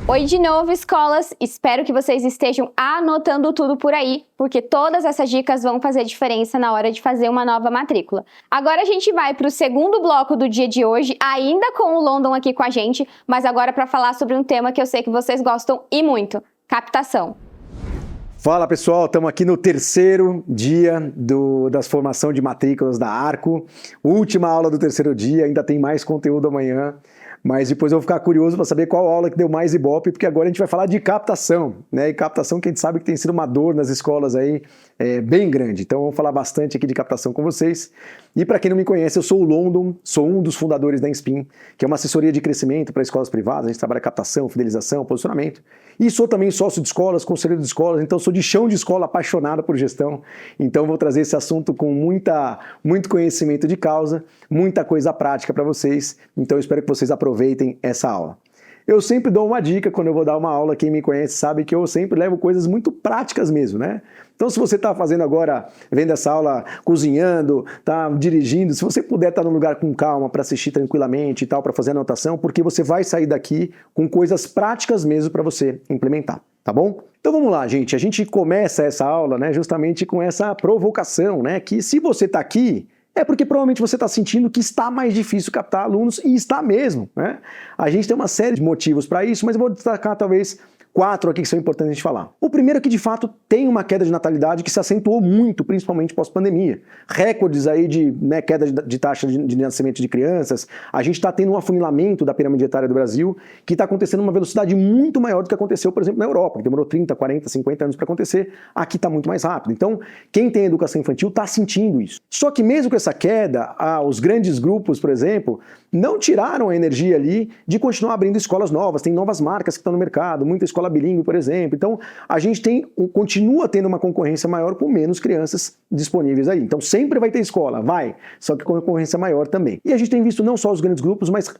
Oi de novo, escolas! Espero que vocês estejam anotando tudo por aí, porque todas essas dicas vão fazer diferença na hora de fazer uma nova matrícula. Agora a gente vai para o segundo bloco do dia de hoje, ainda com o London aqui com a gente, mas agora para falar sobre um tema que eu sei que vocês gostam e muito: captação. Fala pessoal, estamos aqui no terceiro dia das formação de matrículas da Arco, última aula do terceiro dia, ainda tem mais conteúdo amanhã. Mas depois eu vou ficar curioso para saber qual aula que deu mais ibope, porque agora a gente vai falar de captação, né? E captação que a gente sabe que tem sido uma dor nas escolas aí, bem grande. Então vamos falar bastante aqui de captação com vocês. E para quem não me conhece, eu sou o London, sou um dos fundadores da Inspin, que é uma assessoria de crescimento para escolas privadas. A gente trabalha captação, fidelização, posicionamento. E sou também sócio de escolas, conselheiro de escolas, então sou de chão de escola, apaixonado por gestão. Então vou trazer esse assunto com muito conhecimento de causa, muita coisa prática para vocês. Então eu espero que vocês aproveitem essa aula. Eu sempre dou uma dica quando eu vou dar uma aula, quem me conhece sabe que eu sempre levo coisas muito práticas mesmo, né? Então se você está fazendo agora, vendo essa aula, cozinhando, está dirigindo, se você puder estar num lugar com calma para assistir tranquilamente e tal, para fazer anotação, porque você vai sair daqui com coisas práticas mesmo para você implementar, tá bom? Então vamos lá, gente, a gente começa essa aula, né, justamente com essa provocação, né, que se você está aqui, é porque provavelmente você está sentindo que está mais difícil captar alunos, e está mesmo, né? A gente tem uma série de motivos para isso, mas eu vou destacar talvez 4 aqui que são importantes a gente falar. O primeiro é que de fato tem uma queda de natalidade que se acentuou muito, principalmente pós-pandemia. Recordes aí de queda de taxa de nascimento de crianças. A gente está tendo um afunilamento da pirâmide etária do Brasil que está acontecendo numa velocidade muito maior do que aconteceu, por exemplo, na Europa, que demorou 30, 40, 50 anos para acontecer. Aqui está muito mais rápido. Então, quem tem educação infantil está sentindo isso. Só que mesmo com essa queda, os grandes grupos, por exemplo, não tiraram a energia ali de continuar abrindo escolas novas. Tem novas marcas que estão no mercado, muita escola bilíngue, por exemplo. Então, a gente continua tendo uma concorrência maior com menos crianças disponíveis aí. Então, sempre vai ter escola, vai, só que com concorrência maior também. E a gente tem visto não só os grandes grupos, mas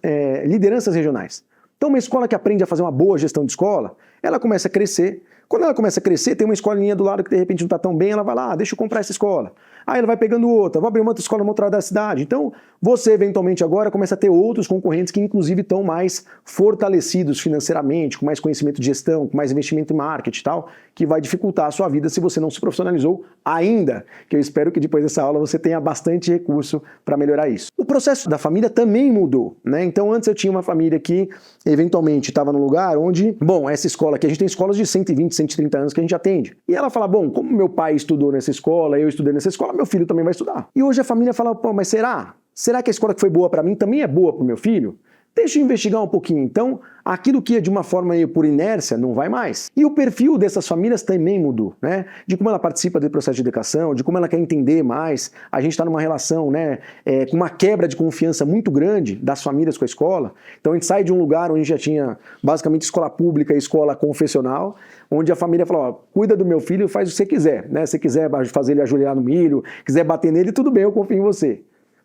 lideranças regionais. Então, uma escola que aprende a fazer uma boa gestão de escola, ela começa a crescer. Quando ela começa a crescer, tem uma escolinha do lado que de repente não está tão bem, ela vai lá, deixa eu comprar essa escola. Aí ela vai pegando outra, vou abrir uma outra escola numa outra da cidade. Então, você eventualmente agora começa a ter outros concorrentes que inclusive estão mais fortalecidos financeiramente, com mais conhecimento de gestão, com mais investimento em marketing e tal, que vai dificultar a sua vida se você não se profissionalizou ainda, que eu espero que depois dessa aula você tenha bastante recurso para melhorar isso. O processo da família também mudou, né? Então, antes eu tinha uma família que eventualmente estava num lugar onde, bom, essa escola aqui, a gente tem escolas de 120, 130 anos que a gente atende. E ela fala, bom, como meu pai estudou nessa escola, eu estudei nessa escola, meu filho também vai estudar. E hoje a família fala, pô, mas será? Será que a escola que foi boa para mim também é boa para o meu filho? Deixa eu investigar um pouquinho. Então, aquilo que é de uma forma por inércia não vai mais. E o perfil dessas famílias também mudou, né? De como ela participa do processo de educação, de como ela quer entender mais. A gente está numa relação, né, com uma quebra de confiança muito grande das famílias com a escola. Então a gente sai de um lugar onde já tinha basicamente escola pública e escola confessional, onde a família fala, ó, cuida do meu filho, faz o que você quiser, né? Se quiser fazer ele ajoelhar no milho, quiser bater nele, tudo bem, eu confio em você.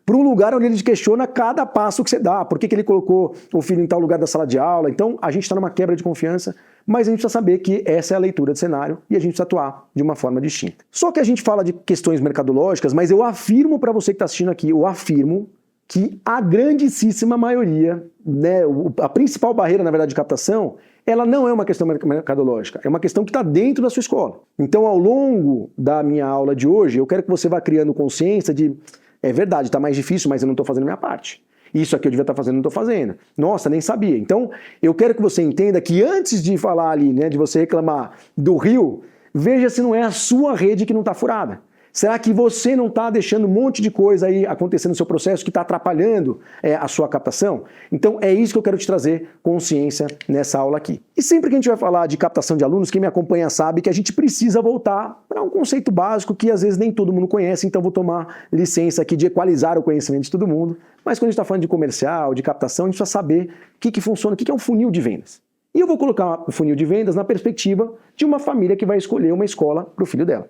Para um lugar onde ele te questiona cada passo que você dá, por que ele colocou o filho em tal lugar da sala de aula. Então, a gente está numa quebra de confiança, mas a gente precisa saber que essa é a leitura de cenário e a gente precisa atuar de uma forma distinta. Só que a gente fala de questões mercadológicas, mas eu afirmo para você que está assistindo aqui, eu afirmo que a grandíssima maioria, né, a principal barreira, na verdade, de captação, ela não é uma questão mercadológica, é uma questão que está dentro da sua escola. Então, ao longo da minha aula de hoje, eu quero que você vá criando consciência de é verdade, está mais difícil, mas eu não estou fazendo a minha parte. Isso aqui eu devia estar fazendo, não estou fazendo. Nossa, nem sabia. Então, eu quero que você entenda que antes de falar ali, né, de você reclamar do rio, veja se não é a sua rede que não está furada. Será que você não está deixando um monte de coisa aí acontecendo no seu processo que está atrapalhando a sua captação? Então é isso que eu quero te trazer consciência nessa aula aqui. E sempre que a gente vai falar de captação de alunos, quem me acompanha sabe que a gente precisa voltar para um conceito básico que às vezes nem todo mundo conhece, então vou tomar licença aqui de equalizar o conhecimento de todo mundo. Mas quando a gente está falando de comercial, de captação, a gente precisa saber o que funciona, o que é um funil de vendas. E eu vou colocar o funil de vendas na perspectiva de uma família que vai escolher uma escola para o filho dela.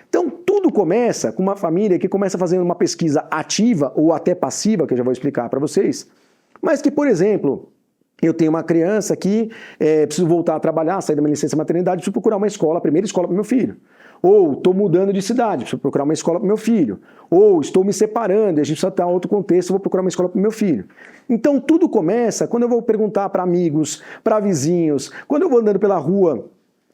Então, tudo começa com uma família que começa fazendo uma pesquisa ativa ou até passiva, que eu já vou explicar para vocês, mas que, por exemplo, Eu tenho uma criança que preciso voltar a trabalhar, sair da minha licença maternidade, preciso procurar uma escola, a primeira escola para o meu filho. Ou estou mudando de cidade, preciso procurar uma escola para o meu filho. Ou estou me separando, e a gente precisa estar em outro contexto, vou procurar uma escola para o meu filho. Então tudo começa quando eu vou perguntar para amigos, para vizinhos, quando eu vou andando pela rua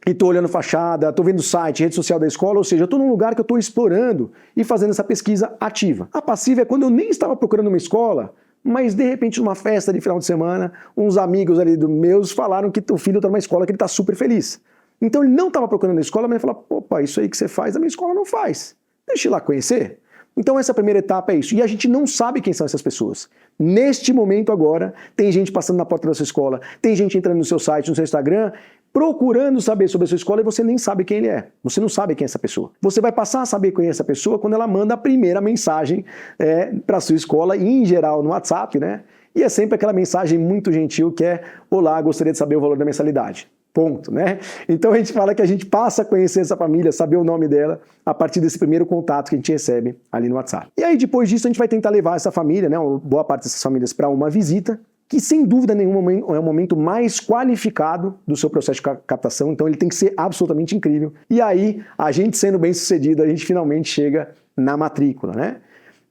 e estou olhando fachada, estou vendo site, rede social da escola, ou seja, eu estou num lugar que eu estou explorando e fazendo essa pesquisa ativa. A passiva é quando eu nem estava procurando uma escola, mas de repente numa festa de final de semana, uns amigos ali meus falaram que o filho está numa escola que ele está super feliz. Então ele não estava procurando a escola, mas ele falou, opa, isso aí que você faz, a minha escola não faz. Deixa eu ir lá conhecer. Então essa primeira etapa é isso. E a gente não sabe quem são essas pessoas. Neste momento agora, tem gente passando na porta da sua escola, tem gente entrando no seu site, no seu Instagram, procurando saber sobre a sua escola e você nem sabe quem ele é. Você não sabe quem é essa pessoa. Você vai passar a saber quem é essa pessoa quando ela manda a primeira mensagem para a sua escola, e em geral no WhatsApp, né? E é sempre aquela mensagem muito gentil que é: olá, gostaria de saber o valor da mensalidade. Ponto, né? Então a gente fala que a gente passa a conhecer essa família, saber o nome dela, a partir desse primeiro contato que a gente recebe ali no WhatsApp. E aí depois disso a gente vai tentar levar essa família, né, boa parte dessas famílias, para uma visita, que sem dúvida nenhuma é o momento mais qualificado do seu processo de captação, então ele tem que ser absolutamente incrível. E aí, a gente sendo bem sucedido, a gente finalmente chega na matrícula, né?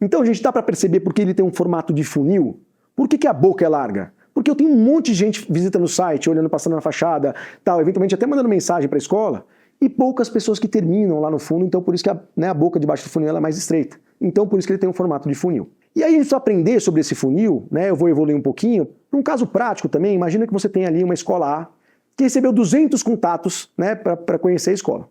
Então, gente, dá para perceber porque ele tem um formato de funil? Por que a boca é larga? Porque eu tenho um monte de gente visitando o site, olhando, passando na fachada, tal, eventualmente até mandando mensagem para a escola, e poucas pessoas que terminam lá no fundo, então por isso que a boca debaixo do funil ela é mais estreita. Então por isso que ele tem um formato de funil. E aí a gente precisa aprender sobre esse funil, né? Eu vou evoluir um pouquinho. Um caso prático também, imagina que você tem ali uma escola A, que recebeu 200 contatos, né, para conhecer a escola.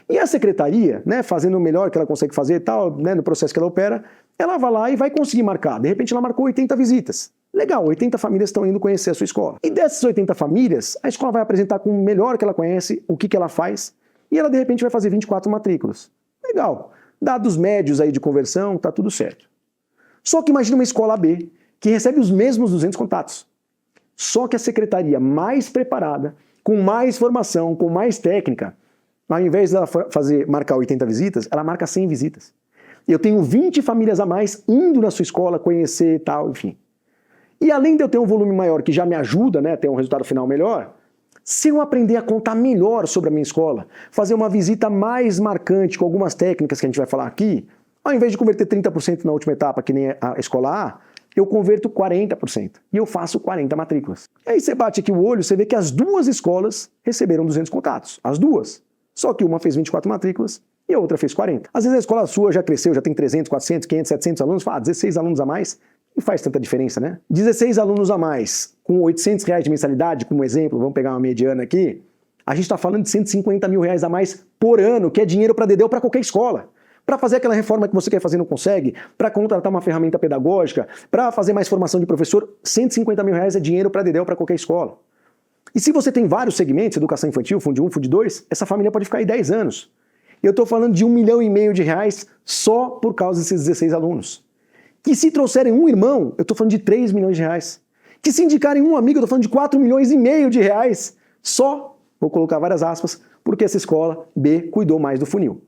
E a secretaria, né, fazendo o melhor que ela consegue fazer e tal, né, no processo que ela opera, ela vai lá e vai conseguir marcar. De repente ela marcou 80 visitas. Legal, 80 famílias estão indo conhecer a sua escola. E dessas 80 famílias, a escola vai apresentar com o melhor que ela conhece, o que ela faz, e ela de repente vai fazer 24 matrículas. Legal. Dados médios aí de conversão, tá tudo certo. Só que imagina uma escola B, que recebe os mesmos 200 contatos. Só que a secretaria mais preparada, com mais formação, com mais técnica, ao invés dela marcar 80 visitas, ela marca 100 visitas. Eu tenho 20 famílias a mais indo na sua escola conhecer e tal, enfim. E além de eu ter um volume maior que já me ajuda, né, a ter um resultado final melhor, se eu aprender a contar melhor sobre a minha escola, fazer uma visita mais marcante com algumas técnicas que a gente vai falar aqui, ao invés de converter 30% na última etapa, que nem a escola A, eu converto 40% e eu faço 40 matrículas. E aí você bate aqui o olho, você vê que as duas escolas receberam 200 contatos, as duas. Só que uma fez 24 matrículas e a outra fez 40. Às vezes a escola sua já cresceu, já tem 300, 400, 500, 700 alunos, fala, 16 alunos a mais, não faz tanta diferença, né? 16 alunos a mais, com R$800 de mensalidade, como exemplo, vamos pegar uma mediana aqui, a gente está falando de R$150 mil a mais por ano, que é dinheiro para Dedéu para qualquer escola. Para fazer aquela reforma que você quer fazer e não consegue, para contratar uma ferramenta pedagógica, para fazer mais formação de professor, R$150 mil é dinheiro para Dedéu para qualquer escola. E se você tem vários segmentos, educação infantil, Fundo 1, Fundo 2, essa família pode ficar aí 10 anos. Eu estou falando de R$1,5 milhão só por causa desses 16 alunos. Que se trouxerem um irmão, eu estou falando de R$3 milhões. Que se indicarem um amigo, eu estou falando de R$4,5 milhões. Só, vou colocar várias aspas, porque essa escola B cuidou mais do funil.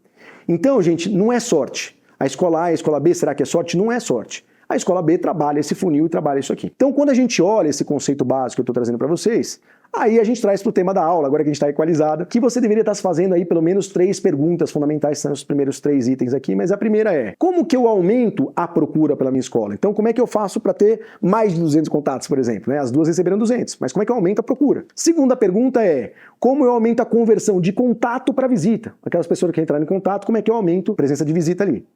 Então, gente, não é sorte. A escola A e a escola B, será que é sorte? Não é sorte. A escola B trabalha esse funil e trabalha isso aqui. Então, quando a gente olha esse conceito básico que eu estou trazendo para vocês, aí a gente traz para o tema da aula, agora que a gente está equalizado, que você deveria estar se fazendo aí pelo menos 3 perguntas fundamentais, são os primeiros 3 itens aqui, mas a primeira é, como que eu aumento a procura pela minha escola? Então, como é que eu faço para ter mais de 200 contatos, por exemplo? Né? As duas receberam 200, mas como é que eu aumento a procura? Segunda pergunta é, como eu aumento a conversão de contato para visita? Aquelas pessoas que entraram em contato, como é que eu aumento a presença de visita ali?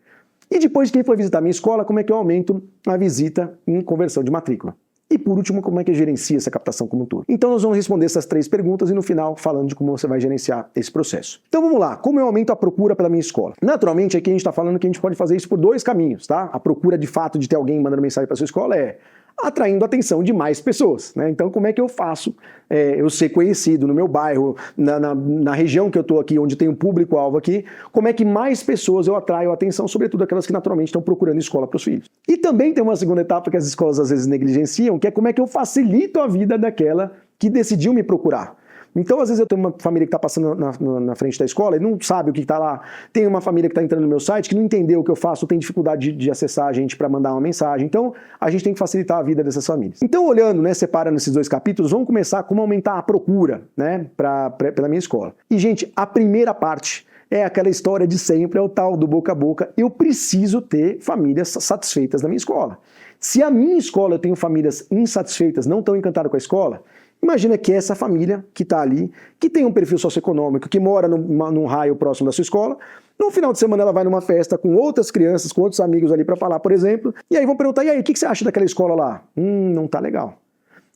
E depois de quem foi visitar a minha escola, como é que eu aumento a visita em conversão de matrícula? E por último, como é que eu gerencio essa captação como um todo? Então nós vamos responder essas 3 perguntas e no final falando de como você vai gerenciar esse processo. Então vamos lá, como eu aumento a procura pela minha escola? Naturalmente aqui a gente está falando que a gente pode fazer isso por 2 caminhos, tá? A procura de fato de ter alguém mandando mensagem para sua escola é atraindo a atenção de mais pessoas, né? Então como é que eu faço eu ser conhecido no meu bairro, na região que eu estou aqui, onde tem um público-alvo aqui, como é que mais pessoas eu atraio a atenção, sobretudo aquelas que naturalmente estão procurando escola para os filhos. E também tem uma segunda etapa que as escolas às vezes negligenciam, que é como é que eu facilito a vida daquela que decidiu me procurar. Então, às vezes eu tenho uma família que está passando na frente da escola e não sabe o que está lá. Tem uma família que está entrando no meu site que não entendeu o que eu faço, tem dificuldade de acessar a gente para mandar uma mensagem. Então, a gente tem que facilitar a vida dessas famílias. Então, olhando, né, separando esses dois capítulos, vamos começar como aumentar a procura, né, pela minha escola. E, gente, a primeira parte é aquela história de sempre, é o tal do boca a boca. Eu preciso ter famílias satisfeitas na minha escola. Se a minha escola eu tenho famílias insatisfeitas, não estão encantadas com a escola, imagina que essa família que está ali, que tem um perfil socioeconômico, que mora num raio próximo da sua escola, no final de semana ela vai numa festa com outras crianças, com outros amigos ali para falar, por exemplo, e aí vão perguntar, e aí, o que você acha daquela escola lá? Não tá legal.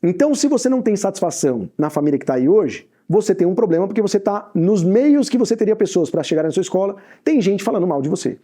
Então, se você não tem satisfação na família que está aí hoje, você tem um problema porque você está nos meios que você teria pessoas para chegar na sua escola, tem gente falando mal de você.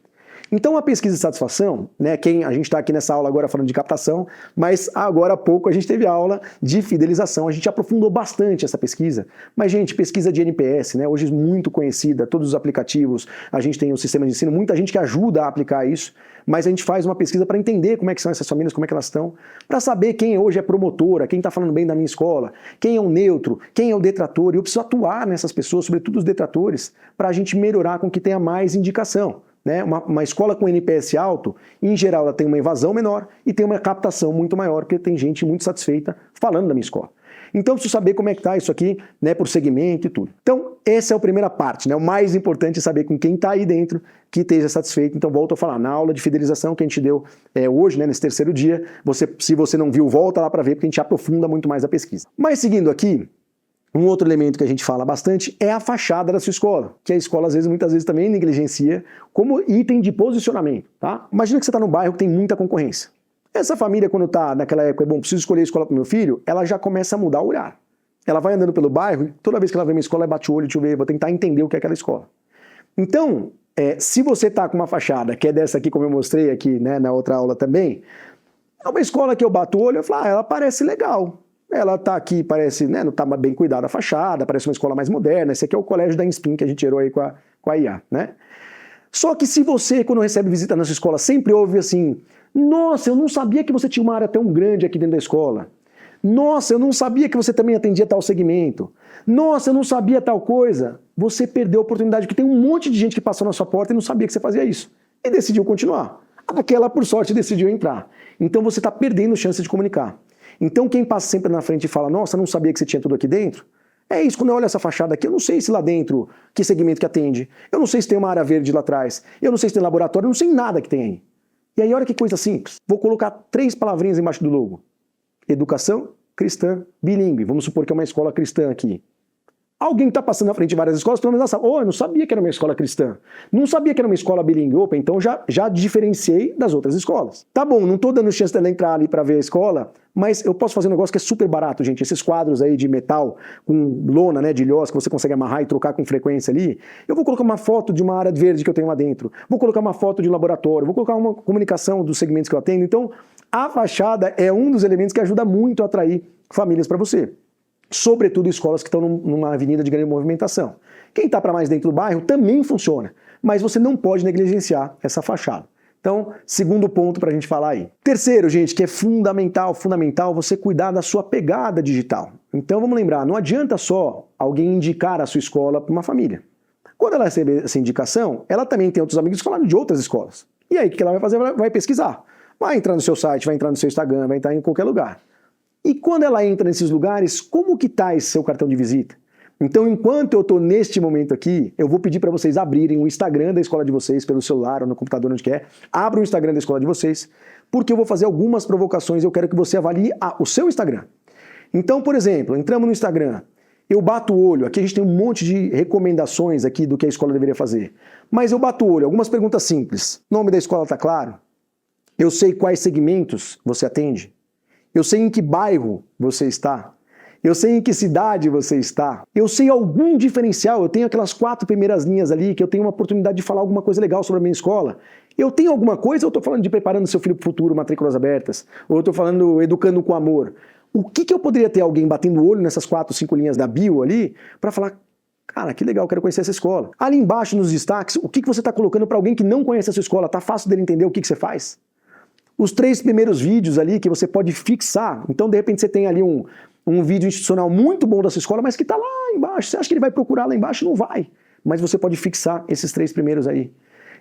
Então a pesquisa de satisfação, né, a gente está aqui nessa aula agora falando de captação, mas agora há pouco a gente teve aula de fidelização, a gente aprofundou bastante essa pesquisa, mas gente, pesquisa de NPS, né, hoje muito conhecida, todos os aplicativos, a gente tem um sistema de ensino, muita gente que ajuda a aplicar isso, mas a gente faz uma pesquisa para entender como é que são essas famílias, como é que elas estão, para saber quem hoje é promotora, quem está falando bem da minha escola, quem é o neutro, quem é o detrator, e eu preciso atuar nessas pessoas, sobretudo os detratores, para a gente melhorar com que tenha mais indicação. Né? Uma escola com NPS alto, em geral, ela tem uma evasão menor e tem uma captação muito maior, porque tem gente muito satisfeita falando da minha escola. Então, preciso saber como é que está isso aqui, né, por segmento e tudo. Então, essa é a primeira parte, né? O mais importante é saber com quem está aí dentro que esteja satisfeito. Então, volto a falar, na aula de fidelização que a gente deu hoje, né, nesse terceiro dia, se você não viu, volta lá para ver, porque a gente aprofunda muito mais a pesquisa. Mas, seguindo aqui, um outro elemento que a gente fala bastante é a fachada da sua escola, que a escola, muitas vezes também negligencia como item de posicionamento, tá? Imagina que você está num bairro que tem muita concorrência. Essa família, quando está naquela época, preciso escolher a escola para o meu filho, ela já começa a mudar o olhar. Ela vai andando pelo bairro e toda vez que ela vê uma escola, ela bate o olho, deixa eu ver, vou tentar entender o que é aquela escola. Então, se você está com uma fachada, que é dessa aqui, como eu mostrei aqui, né, na outra aula também, é uma escola que eu bato o olho e falo, ela parece legal. Ela está aqui, parece, né, não está bem cuidada a fachada, parece uma escola mais moderna. Esse aqui é o colégio da Inspin que a gente gerou aí com a IA, né? Só que se você, quando recebe visita na sua escola, sempre ouve assim, nossa, eu não sabia que você tinha uma área tão grande aqui dentro da escola. Nossa, eu não sabia que você também atendia tal segmento. Nossa, eu não sabia tal coisa. Você perdeu a oportunidade, porque tem um monte de gente que passou na sua porta e não sabia que você fazia isso. E decidiu continuar. Aquela, por sorte, decidiu entrar. Então você está perdendo chance de comunicar. Então quem passa sempre na frente e fala, nossa, não sabia que você tinha tudo aqui dentro, é isso, quando eu olho essa fachada aqui, eu não sei se lá dentro, que segmento que atende, eu não sei se tem uma área verde lá atrás, eu não sei se tem laboratório, eu não sei nada que tem aí. E aí olha que coisa simples, vou colocar 3 palavrinhas embaixo do logo. Educação cristã bilíngue, vamos supor que é uma escola cristã aqui. Alguém que está passando na frente de várias escolas, pelo menos sabe, eu não sabia que era uma escola cristã. Não sabia que era uma escola bilíngue. Opa, então já diferenciei das outras escolas. Tá bom, não estou dando chance dela entrar ali para ver a escola, mas eu posso fazer um negócio que é super barato, gente. Esses quadros aí de metal com lona, né, de ilhós, que você consegue amarrar e trocar com frequência ali. Eu vou colocar uma foto de uma área verde que eu tenho lá dentro. Vou colocar uma foto de um laboratório. Vou colocar uma comunicação dos segmentos que eu atendo. Então, a fachada é um dos elementos que ajuda muito a atrair famílias para você. Sobretudo escolas que estão numa avenida de grande movimentação. Quem está para mais dentro do bairro também funciona, mas você não pode negligenciar essa fachada. Então, segundo ponto para a gente falar aí. Terceiro, gente, que é fundamental você cuidar da sua pegada digital. Então vamos lembrar, não adianta só alguém indicar a sua escola para uma família. Quando ela receber essa indicação, ela também tem outros amigos que falaram de outras escolas. E aí o que ela vai fazer? Ela vai pesquisar. Vai entrar no seu site, vai entrar no seu Instagram, vai entrar em qualquer lugar. E quando ela entra nesses lugares, como que está esse seu cartão de visita? Então, enquanto eu estou neste momento aqui, eu vou pedir para vocês abrirem o Instagram da escola de vocês, pelo celular ou no computador, onde quer. Abra o Instagram da escola de vocês, porque eu vou fazer algumas provocações, eu quero que você avalie o seu Instagram. Então, por exemplo, entramos no Instagram, eu bato o olho, aqui a gente tem um monte de recomendações aqui do que a escola deveria fazer, mas eu bato o olho, algumas perguntas simples. Nome da escola está claro? Eu sei quais segmentos você atende? Eu sei em que bairro você está? Eu sei em que cidade você está? Eu sei algum diferencial? Eu tenho aquelas 4 primeiras linhas ali que eu tenho uma oportunidade de falar alguma coisa legal sobre a minha escola? Eu tenho alguma coisa ou eu estou falando de preparando seu filho para o futuro, matrículas abertas? Ou eu estou falando educando com amor? O que eu poderia ter alguém batendo o olho nessas 4, 5 linhas da bio ali para falar, cara, que legal, quero conhecer essa escola. Ali embaixo nos destaques, o que você está colocando para alguém que não conhece a sua escola? Tá fácil dele entender o que você faz? Os 3 primeiros vídeos ali que você pode fixar. Então, de repente, você tem ali um vídeo institucional muito bom da sua escola, mas que está lá lá embaixo. Você acha que ele vai procurar lá embaixo? Não vai. Mas você pode fixar esses 3 primeiros aí.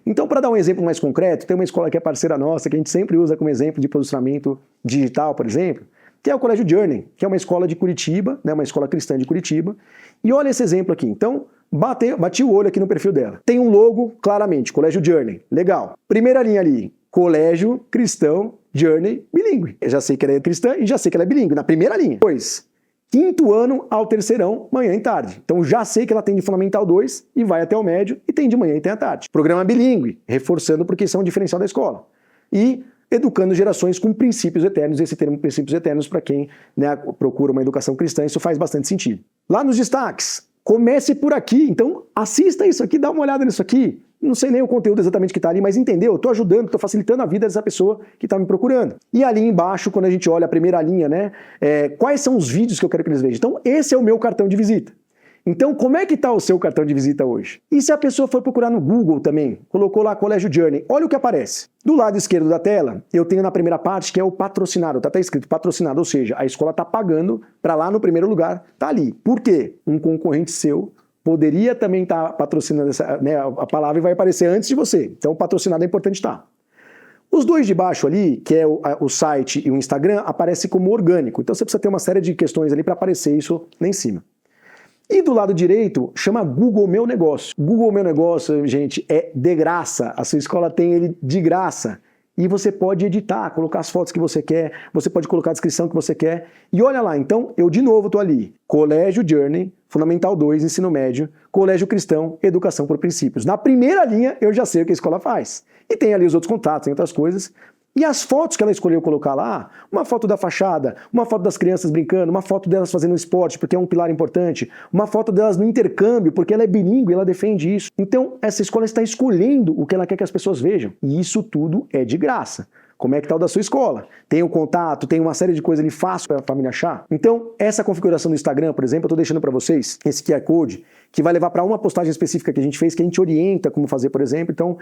Então, para dar um exemplo mais concreto, tem uma escola que é parceira nossa, que a gente sempre usa como exemplo de posicionamento digital, por exemplo, que é o Colégio Journey, que é uma escola de Curitiba, né, uma escola cristã de Curitiba. E olha esse exemplo aqui. Então, bati o olho aqui no perfil dela. Tem um logo, claramente, Colégio Journey. Legal. Primeira linha ali, Colégio Cristão Journey Bilíngue. Eu já sei que ela é cristã e já sei que ela é bilíngue, na primeira linha. Depois, 5º ano ao 3º ano, manhã e tarde. Então já sei que ela tem de Fundamental 2 e vai até o médio e tem de manhã e tem à tarde. Programa bilíngue, reforçando porque isso é um diferencial da escola. E educando gerações com princípios eternos. Esse termo princípios eternos, para quem, né, procura uma educação cristã, isso faz bastante sentido. Lá nos destaques, comece por aqui. Então assista isso aqui, dá uma olhada nisso aqui. Não sei nem o conteúdo exatamente que está ali, mas entendeu? Eu estou ajudando, estou facilitando a vida dessa pessoa que está me procurando. E ali embaixo, quando a gente olha a primeira linha, né? Quais são os vídeos que eu quero que eles vejam? Então, esse é o meu cartão de visita. Então, como é que está o seu cartão de visita hoje? E se a pessoa for procurar no Google também, colocou lá Colégio Journey, olha o que aparece. Do lado esquerdo da tela, eu tenho na primeira parte que é o patrocinado, tá escrito patrocinado, ou seja, a escola está pagando para lá no primeiro lugar, tá ali. Por quê? Um concorrente seu poderia também estar patrocinando essa, né, a palavra vai aparecer antes de você. Então, o patrocinado é importante estar. Os 2 de baixo ali, que é o site e o Instagram, aparece como orgânico. Então, você precisa ter uma série de questões ali para aparecer isso lá em cima. E do lado direito, chama Google Meu Negócio. Google Meu Negócio, gente, é de graça. A sua escola tem ele de graça. E você pode editar, colocar as fotos que você quer, você pode colocar a descrição que você quer. E olha lá, então, eu de novo estou ali. Colégio Journey, Fundamental 2, Ensino Médio, Colégio Cristão, Educação por Princípios. Na primeira linha, eu já sei o que a escola faz. E tem ali os outros contatos, tem outras coisas. E as fotos que ela escolheu colocar lá, uma foto da fachada, uma foto das crianças brincando, uma foto delas fazendo esporte, porque é um pilar importante, uma foto delas no intercâmbio, porque ela é bilíngue, ela defende isso. Então, essa escola está escolhendo o que ela quer que as pessoas vejam. E isso tudo é de graça. Como é que está o da sua escola? Tem o contato, tem uma série de coisas ali fácil para a família achar? Então, essa configuração do Instagram, por exemplo, eu estou deixando para vocês esse QR Code, que vai levar para uma postagem específica que a gente fez, que a gente orienta como fazer, por exemplo. Então,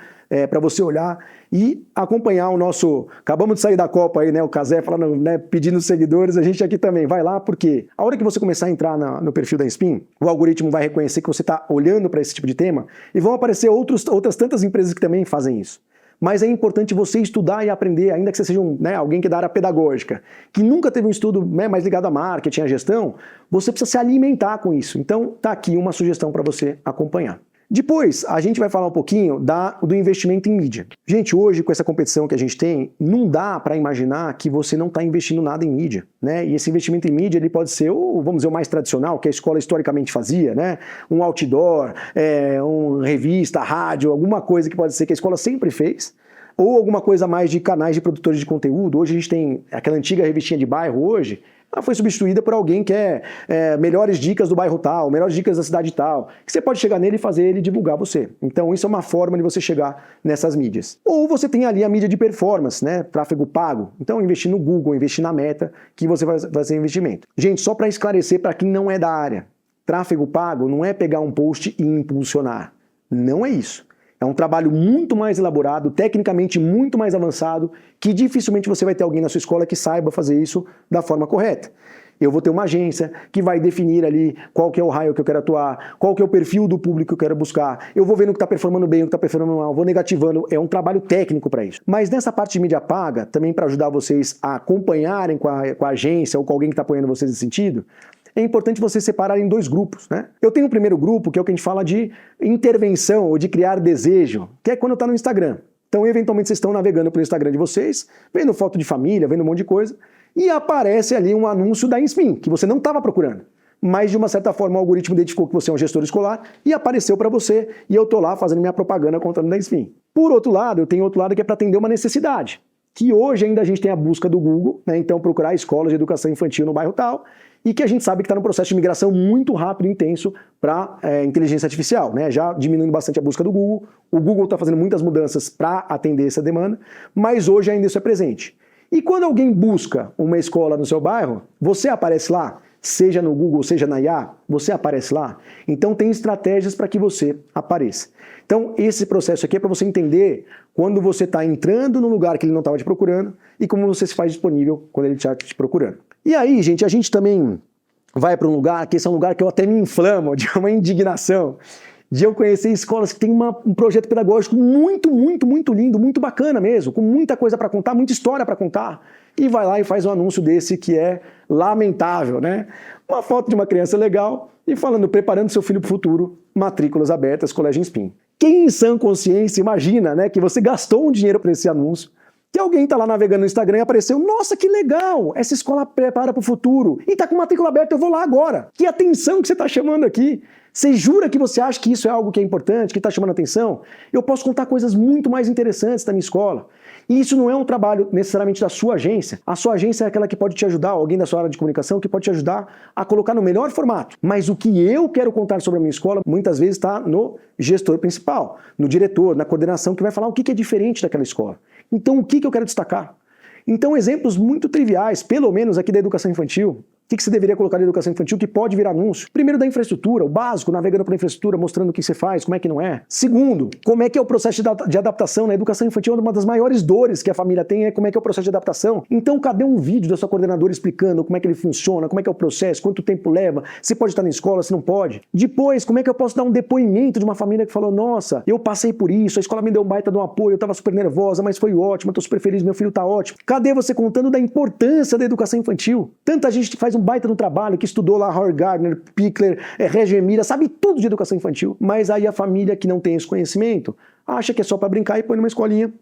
para você olhar e acompanhar o nosso... Acabamos de sair da Copa aí, né? O Cazé falando, né, pedindo seguidores, a gente aqui também. Vai lá, porque a hora que você começar a entrar no perfil da Inspin, o algoritmo vai reconhecer que você está olhando para esse tipo de tema e vão aparecer outras tantas empresas que também fazem isso. Mas é importante você estudar e aprender, ainda que você seja alguém que é da área pedagógica, que nunca teve um estudo, né, mais ligado a marketing, a gestão, você precisa se alimentar com isso. Então, tá aqui uma sugestão para você acompanhar. Depois, a gente vai falar um pouquinho do investimento em mídia. Gente, hoje, com essa competição que a gente tem, não dá para imaginar que você não está investindo nada em mídia, né? E esse investimento em mídia, ele pode ser, vamos dizer, o mais tradicional, que a escola historicamente fazia, né? Um outdoor, uma revista, rádio, alguma coisa que pode ser que a escola sempre fez, ou alguma coisa mais de canais de produtores de conteúdo. Hoje a gente tem aquela antiga revistinha de bairro hoje, ela foi substituída por alguém que melhores dicas do bairro tal, melhores dicas da cidade tal, que você pode chegar nele e fazer ele divulgar você. Então isso é uma forma de você chegar nessas mídias. Ou você tem ali a mídia de performance, né? Tráfego pago. Então investir no Google, investir na Meta, que você vai fazer investimento. Gente, só para esclarecer para quem não é da área, tráfego pago não é pegar um post e impulsionar. Não é isso. É um trabalho muito mais elaborado, tecnicamente muito mais avançado, que dificilmente você vai ter alguém na sua escola que saiba fazer isso da forma correta. Eu vou ter uma agência que vai definir ali qual que é o raio que eu quero atuar, qual que é o perfil do público que eu quero buscar. Eu vou vendo o que está performando bem, o que está performando mal, vou negativando. É um trabalho técnico para isso. Mas nessa parte de mídia paga, também para ajudar vocês a acompanharem com a agência ou com alguém que está apoiando vocês nesse sentido, é importante você separar em 2 grupos, né? Eu tenho o primeiro grupo, que é o que a gente fala de intervenção ou de criar desejo, que é quando está no Instagram. Então, eventualmente, vocês estão navegando pelo Instagram de vocês, vendo foto de família, vendo um monte de coisa, e aparece ali um anúncio da Inspin, que você não estava procurando. Mas, de uma certa forma, o algoritmo identificou que você é um gestor escolar e apareceu para você, e eu estou lá fazendo minha propaganda contando da Inspin. Por outro lado, eu tenho outro lado que é para atender uma necessidade, que hoje ainda a gente tem a busca do Google, né? Então procurar escolas de educação infantil no bairro tal, e que a gente sabe que está num processo de migração muito rápido e intenso para inteligência artificial, né? Já diminuindo bastante a busca do Google, o Google está fazendo muitas mudanças para atender essa demanda, mas hoje ainda isso é presente. E quando alguém busca uma escola no seu bairro, você aparece lá, seja no Google, seja na IA, você aparece lá. Então tem estratégias para que você apareça. Então esse processo aqui é para você entender quando você está entrando no lugar que ele não estava te procurando e como você se faz disponível quando ele está te procurando. E aí, gente, a gente também vai para um lugar, que esse é um lugar que eu até me inflamo, de uma indignação, de eu conhecer escolas que têm um projeto pedagógico muito, muito, muito lindo, muito bacana mesmo, com muita coisa para contar, muita história para contar, e vai lá e faz um anúncio desse que é lamentável, né? Uma foto de uma criança legal e falando, preparando seu filho para o futuro, matrículas abertas, Colégio Inspim. Quem em sã consciência imagina, né, que você gastou um dinheiro para esse anúncio, que alguém está lá navegando no Instagram e apareceu, nossa, que legal, essa escola prepara para o futuro, e está com matrícula aberta, eu vou lá agora. Que atenção que você está chamando aqui. Você jura que você acha que isso é algo que é importante, que está chamando atenção? Eu posso contar coisas muito mais interessantes da minha escola. E isso não é um trabalho necessariamente da sua agência. A sua agência é aquela que pode te ajudar, alguém da sua área de comunicação que pode te ajudar a colocar no melhor formato. Mas o que eu quero contar sobre a minha escola, muitas vezes está no gestor principal, no diretor, na coordenação, que vai falar o que é diferente daquela escola. Então, o que eu quero destacar? Então, exemplos muito triviais, pelo menos aqui da educação infantil. O que você deveria colocar na educação infantil que pode virar anúncio? Primeiro, da infraestrutura, o básico, navegando pela infraestrutura, mostrando o que você faz, como é que não é. Segundo, como é que é o processo de adaptação na educação infantil? Uma das maiores dores que a família tem é como é que é o processo de adaptação. Então, cadê um vídeo da sua coordenadora explicando como é que ele funciona, como é que é o processo, quanto tempo leva, se pode estar na escola, se não pode? Depois, como é que eu posso dar um depoimento de uma família que falou, nossa, eu passei por isso, a escola me deu um baita de um apoio, eu estava super nervosa, mas foi ótimo, eu estou super feliz, meu filho está ótimo. Cadê você contando da importância da educação infantil? Tanta gente faz um baita no trabalho, que estudou lá Howard Gardner, Pickler, Regemira, sabe tudo de educação infantil, mas aí a família que não tem esse conhecimento acha que é só para brincar e põe numa escolinha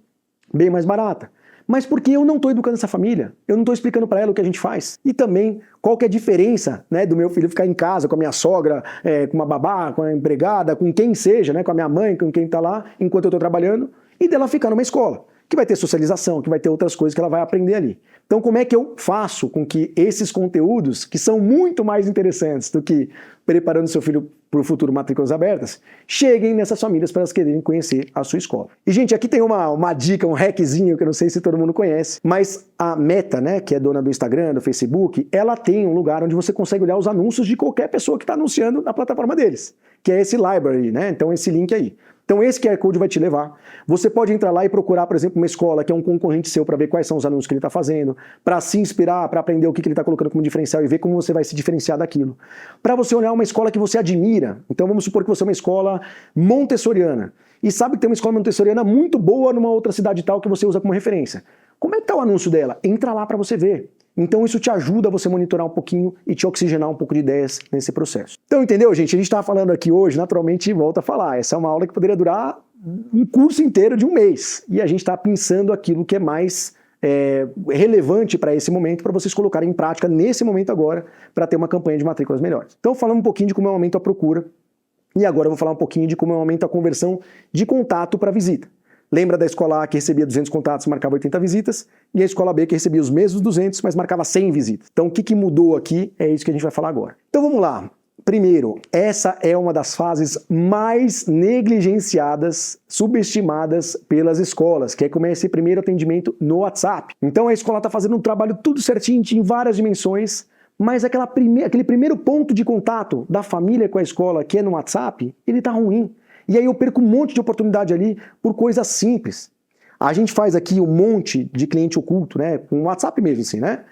bem mais barata. Mas porque eu não estou educando essa família, eu não estou explicando para ela o que a gente faz. E também, qual que é a diferença, né, do meu filho ficar em casa com a minha sogra, com uma babá, com a empregada, com quem seja, né, com a minha mãe, com quem está lá, enquanto eu estou trabalhando, e dela ficar numa escola, que vai ter socialização, que vai ter outras coisas que ela vai aprender ali. Então, como é que eu faço com que esses conteúdos, que são muito mais interessantes do que preparando seu filho para o futuro matrículas abertas, cheguem nessas famílias para elas quererem conhecer a sua escola? E, gente, aqui tem uma dica, um hackzinho, que eu não sei se todo mundo conhece, mas a Meta, né, que é dona do Instagram, do Facebook, ela tem um lugar onde você consegue olhar os anúncios de qualquer pessoa que está anunciando na plataforma deles, que é esse library, né? Então, esse link aí. Então esse QR Code vai te levar. Você pode entrar lá e procurar, por exemplo, uma escola que é um concorrente seu para ver quais são os anúncios que ele está fazendo, para se inspirar, para aprender o que ele está colocando como diferencial e ver como você vai se diferenciar daquilo. Para você olhar uma escola que você admira. Então vamos supor que você é uma escola montessoriana e sabe que tem uma escola montessoriana muito boa numa outra cidade tal que você usa como referência. Como é que está o anúncio dela? Entra lá para você ver. Então isso te ajuda a você monitorar um pouquinho e te oxigenar um pouco de ideias nesse processo. Então, entendeu, gente? A gente estava falando aqui hoje, naturalmente, volta a falar. Essa é uma aula que poderia durar um curso inteiro de um mês. E a gente está pensando aquilo que é mais relevante para esse momento, para vocês colocarem em prática nesse momento agora, para ter uma campanha de matrículas melhores. Então, falando um pouquinho de como eu aumento a procura. E agora eu vou falar um pouquinho de como eu aumento a conversão de contato para visita. Lembra da escola A que recebia 200 contatos e marcava 80 visitas, e a escola B que recebia os mesmos 200, mas marcava 100 visitas. Então o que mudou aqui é isso que a gente vai falar agora. Então vamos lá. Primeiro, essa é uma das fases mais negligenciadas, subestimadas pelas escolas, que é como é esse primeiro atendimento no WhatsApp. Então a escola está fazendo um trabalho tudo certinho, em várias dimensões, mas aquele primeiro ponto de contato da família com a escola, que é no WhatsApp, ele está ruim. E aí eu perco um monte de oportunidade ali por coisas simples. A gente faz aqui um monte de cliente oculto, né? Com o WhatsApp mesmo, assim, né?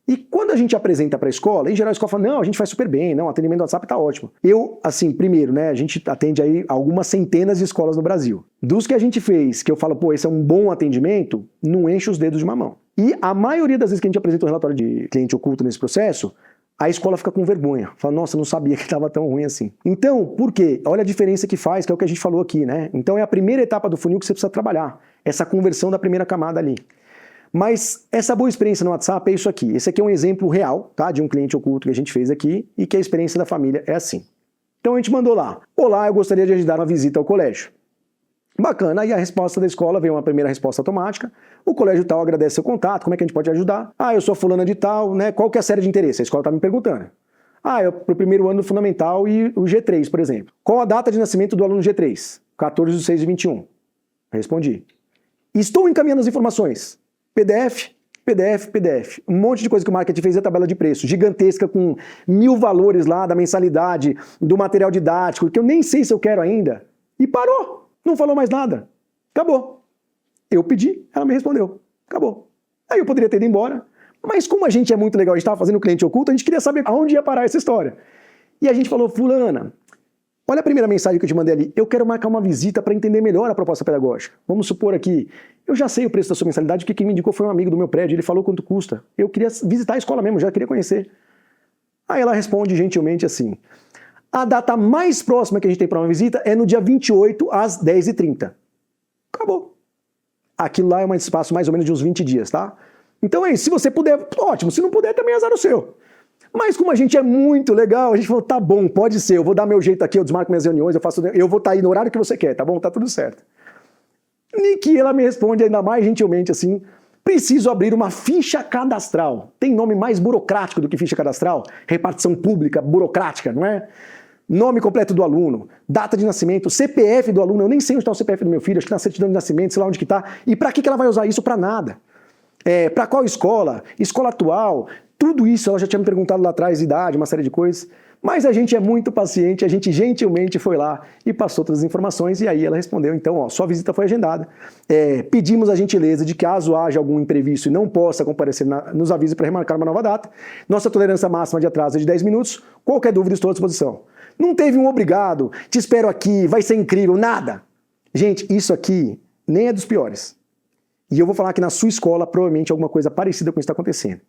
E quando a gente apresenta para a escola, em geral a escola fala, não, a gente faz super bem, não, o atendimento do WhatsApp tá ótimo. Eu, assim, primeiro, né, a gente atende aí algumas centenas de escolas no Brasil. Dos que a gente fez, que eu falo, pô, esse é um bom atendimento, não enche os dedos de uma mão. E a maioria das vezes que a gente apresenta um relatório de cliente oculto nesse processo, a escola fica com vergonha. Fala, nossa, não sabia que estava tão ruim assim. Então, por quê? Olha a diferença que faz, que é o que a gente falou aqui, né? Então é a primeira etapa do funil que você precisa trabalhar. Essa conversão da primeira camada ali. Mas essa boa experiência no WhatsApp é isso aqui. Esse aqui é um exemplo real, tá? De um cliente oculto que a gente fez aqui e que a experiência da família é assim. Então a gente mandou lá. Olá, eu gostaria de agendar uma visita ao colégio. Bacana, aí a resposta da escola veio uma primeira resposta automática. O colégio tal agradece seu contato, como é que a gente pode ajudar? Ah, eu sou fulana de tal, né? Qual que é a série de interesse? A escola está me perguntando. Ah, é pro primeiro ano do fundamental e o G3, por exemplo. Qual a data de nascimento do aluno G3? 14/6/21. Respondi. Estou encaminhando as informações. PDF, PDF, PDF. Um monte de coisa que o marketing fez, a tabela de preço, gigantesca, com 1000 valores lá da mensalidade, do material didático, que eu nem sei se eu quero ainda. E parou. Não falou mais nada. Acabou. Eu pedi, ela me respondeu. Acabou. Aí eu poderia ter ido embora, Mas como a gente é muito legal, a gente estava fazendo cliente oculto, a gente queria saber aonde ia parar essa história. E a gente falou, fulana, olha a primeira mensagem que eu te mandei ali, eu quero marcar uma visita para entender melhor a proposta pedagógica. Vamos supor aqui, eu já sei o preço da sua mensalidade, porque quem me indicou foi um amigo do meu prédio, ele falou quanto custa. Eu queria visitar a escola mesmo, já queria conhecer. Aí ela responde gentilmente assim, a data mais próxima que a gente tem para uma visita é no dia 28 às 10h30. Acabou. Aquilo lá é um espaço mais ou menos de uns 20 dias, tá? Então é isso, se você puder, ótimo, se não puder também é azar o seu. Mas como a gente é muito legal, a gente falou, tá bom, pode ser, eu vou dar meu jeito aqui, eu desmarco minhas reuniões, eu vou estar aí no horário que você quer, tá bom? Tá tudo certo. E que ela me responde ainda mais gentilmente assim, preciso abrir uma ficha cadastral. Tem nome mais burocrático do que ficha cadastral? Repartição pública, burocrática, não é? Nome completo do aluno, data de nascimento, CPF do aluno, eu nem sei onde está o CPF do meu filho, acho que na certidão de nascimento, sei lá onde que está. E para que ela vai usar isso? Para nada. Para qual escola? Escola atual? Tudo isso ela já tinha me perguntado lá atrás, idade, uma série de coisas. Mas a gente é muito paciente, a gente gentilmente foi lá e passou todas as informações e aí ela respondeu, então, ó, sua visita foi agendada. Pedimos a gentileza de que caso haja algum imprevisto e não possa comparecer, nos avise para remarcar uma nova data. Nossa tolerância máxima de atraso é de 10 minutos. Qualquer dúvida, estou à disposição. Não teve um obrigado, te espero aqui, vai ser incrível, nada. Gente, isso aqui nem é dos piores. E eu vou falar que na sua escola provavelmente alguma coisa parecida com isso está acontecendo.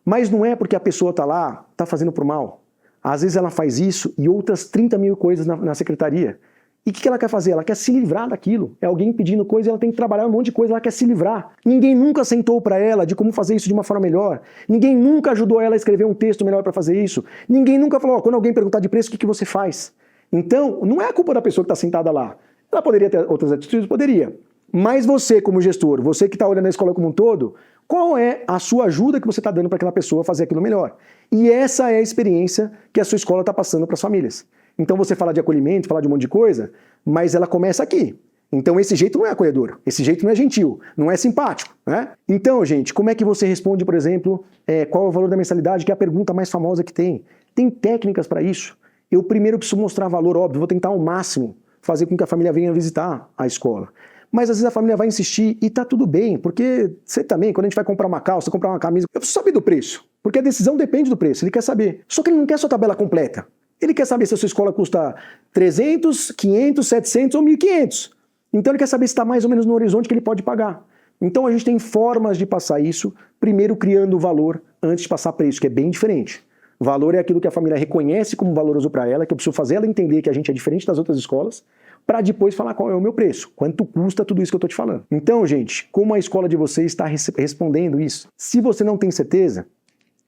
Mas não é porque a pessoa está lá, está fazendo por mal. Às vezes ela faz isso e outras 30 mil coisas na secretaria. E o que ela quer fazer? Ela quer se livrar daquilo. É alguém pedindo coisa e ela tem que trabalhar um monte de coisa, ela quer se livrar. Ninguém nunca sentou para ela de como fazer isso de uma forma melhor. Ninguém nunca ajudou ela a escrever um texto melhor para fazer isso. Ninguém nunca falou, quando alguém perguntar de preço, o que você faz? Então, não é a culpa da pessoa que está sentada lá. Ela poderia ter outras atitudes? Poderia. Mas você, como gestor, você que está olhando a escola como um todo, qual é a sua ajuda que você está dando para aquela pessoa fazer aquilo melhor? E essa é a experiência que a sua escola está passando para as famílias. Então você fala de acolhimento, fala de um monte de coisa, mas ela começa aqui. Então esse jeito não é acolhedor, esse jeito não é gentil, não é simpático, né? Então, gente, como é que você responde, por exemplo, qual é o valor da mensalidade, que é a pergunta mais famosa que tem? Tem técnicas para isso. Eu primeiro preciso mostrar valor, óbvio, vou tentar ao máximo fazer com que a família venha visitar a escola. Mas às vezes a família vai insistir e tá tudo bem, porque você também, quando a gente vai comprar uma calça, comprar uma camisa, eu preciso saber do preço, porque a decisão depende do preço, ele quer saber. Só que ele não quer sua tabela completa. Ele quer saber se a sua escola custa 300, 500, 700 ou 1.500. Então ele quer saber se está mais ou menos no horizonte que ele pode pagar. Então a gente tem formas de passar isso, primeiro criando o valor antes de passar preço, que é bem diferente. Valor é aquilo que a família reconhece como valoroso para ela, que eu preciso fazer ela entender que a gente é diferente das outras escolas, para depois falar qual é o meu preço, quanto custa tudo isso que eu estou te falando. Então, gente, como a escola de vocês está respondendo isso? Se você não tem certeza,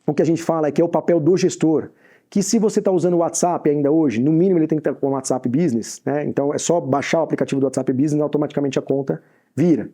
o que a gente fala é que é o papel do gestor, que se você está usando o WhatsApp ainda hoje, no mínimo ele tem que estar com o WhatsApp Business, né? Então é só baixar o aplicativo do WhatsApp Business e automaticamente a conta vira.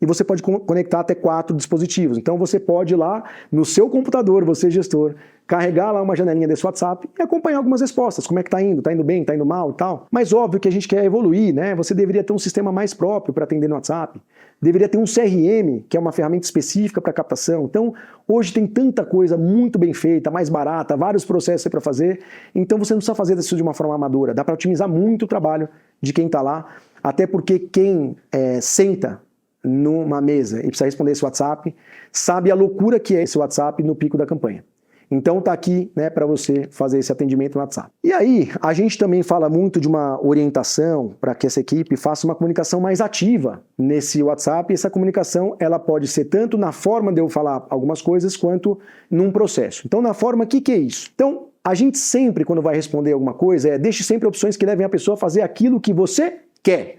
E você pode conectar até 4 dispositivos. Então você pode ir lá no seu computador, você gestor, carregar lá uma janelinha desse WhatsApp e acompanhar algumas respostas. Como é que tá indo bem, tá indo mal e tal. Mas óbvio que a gente quer evoluir, né? Você deveria ter um sistema mais próprio para atender no WhatsApp. Deveria ter um CRM, que é uma ferramenta específica para captação. Então, hoje tem tanta coisa muito bem feita, mais barata, vários processos para fazer. Então você não precisa fazer isso de uma forma amadora. Dá para otimizar muito o trabalho de quem está lá. Até porque quem senta numa mesa e precisa responder esse WhatsApp, sabe a loucura que é esse WhatsApp no pico da campanha. Então tá aqui, né, para você fazer esse atendimento no WhatsApp. E aí, a gente também fala muito de uma orientação para que essa equipe faça uma comunicação mais ativa nesse WhatsApp, e essa comunicação ela pode ser tanto na forma de eu falar algumas coisas, quanto num processo. Então na forma, o que é isso? Então, a gente sempre, quando vai responder alguma coisa, deixe sempre opções que levem a pessoa a fazer aquilo que você quer.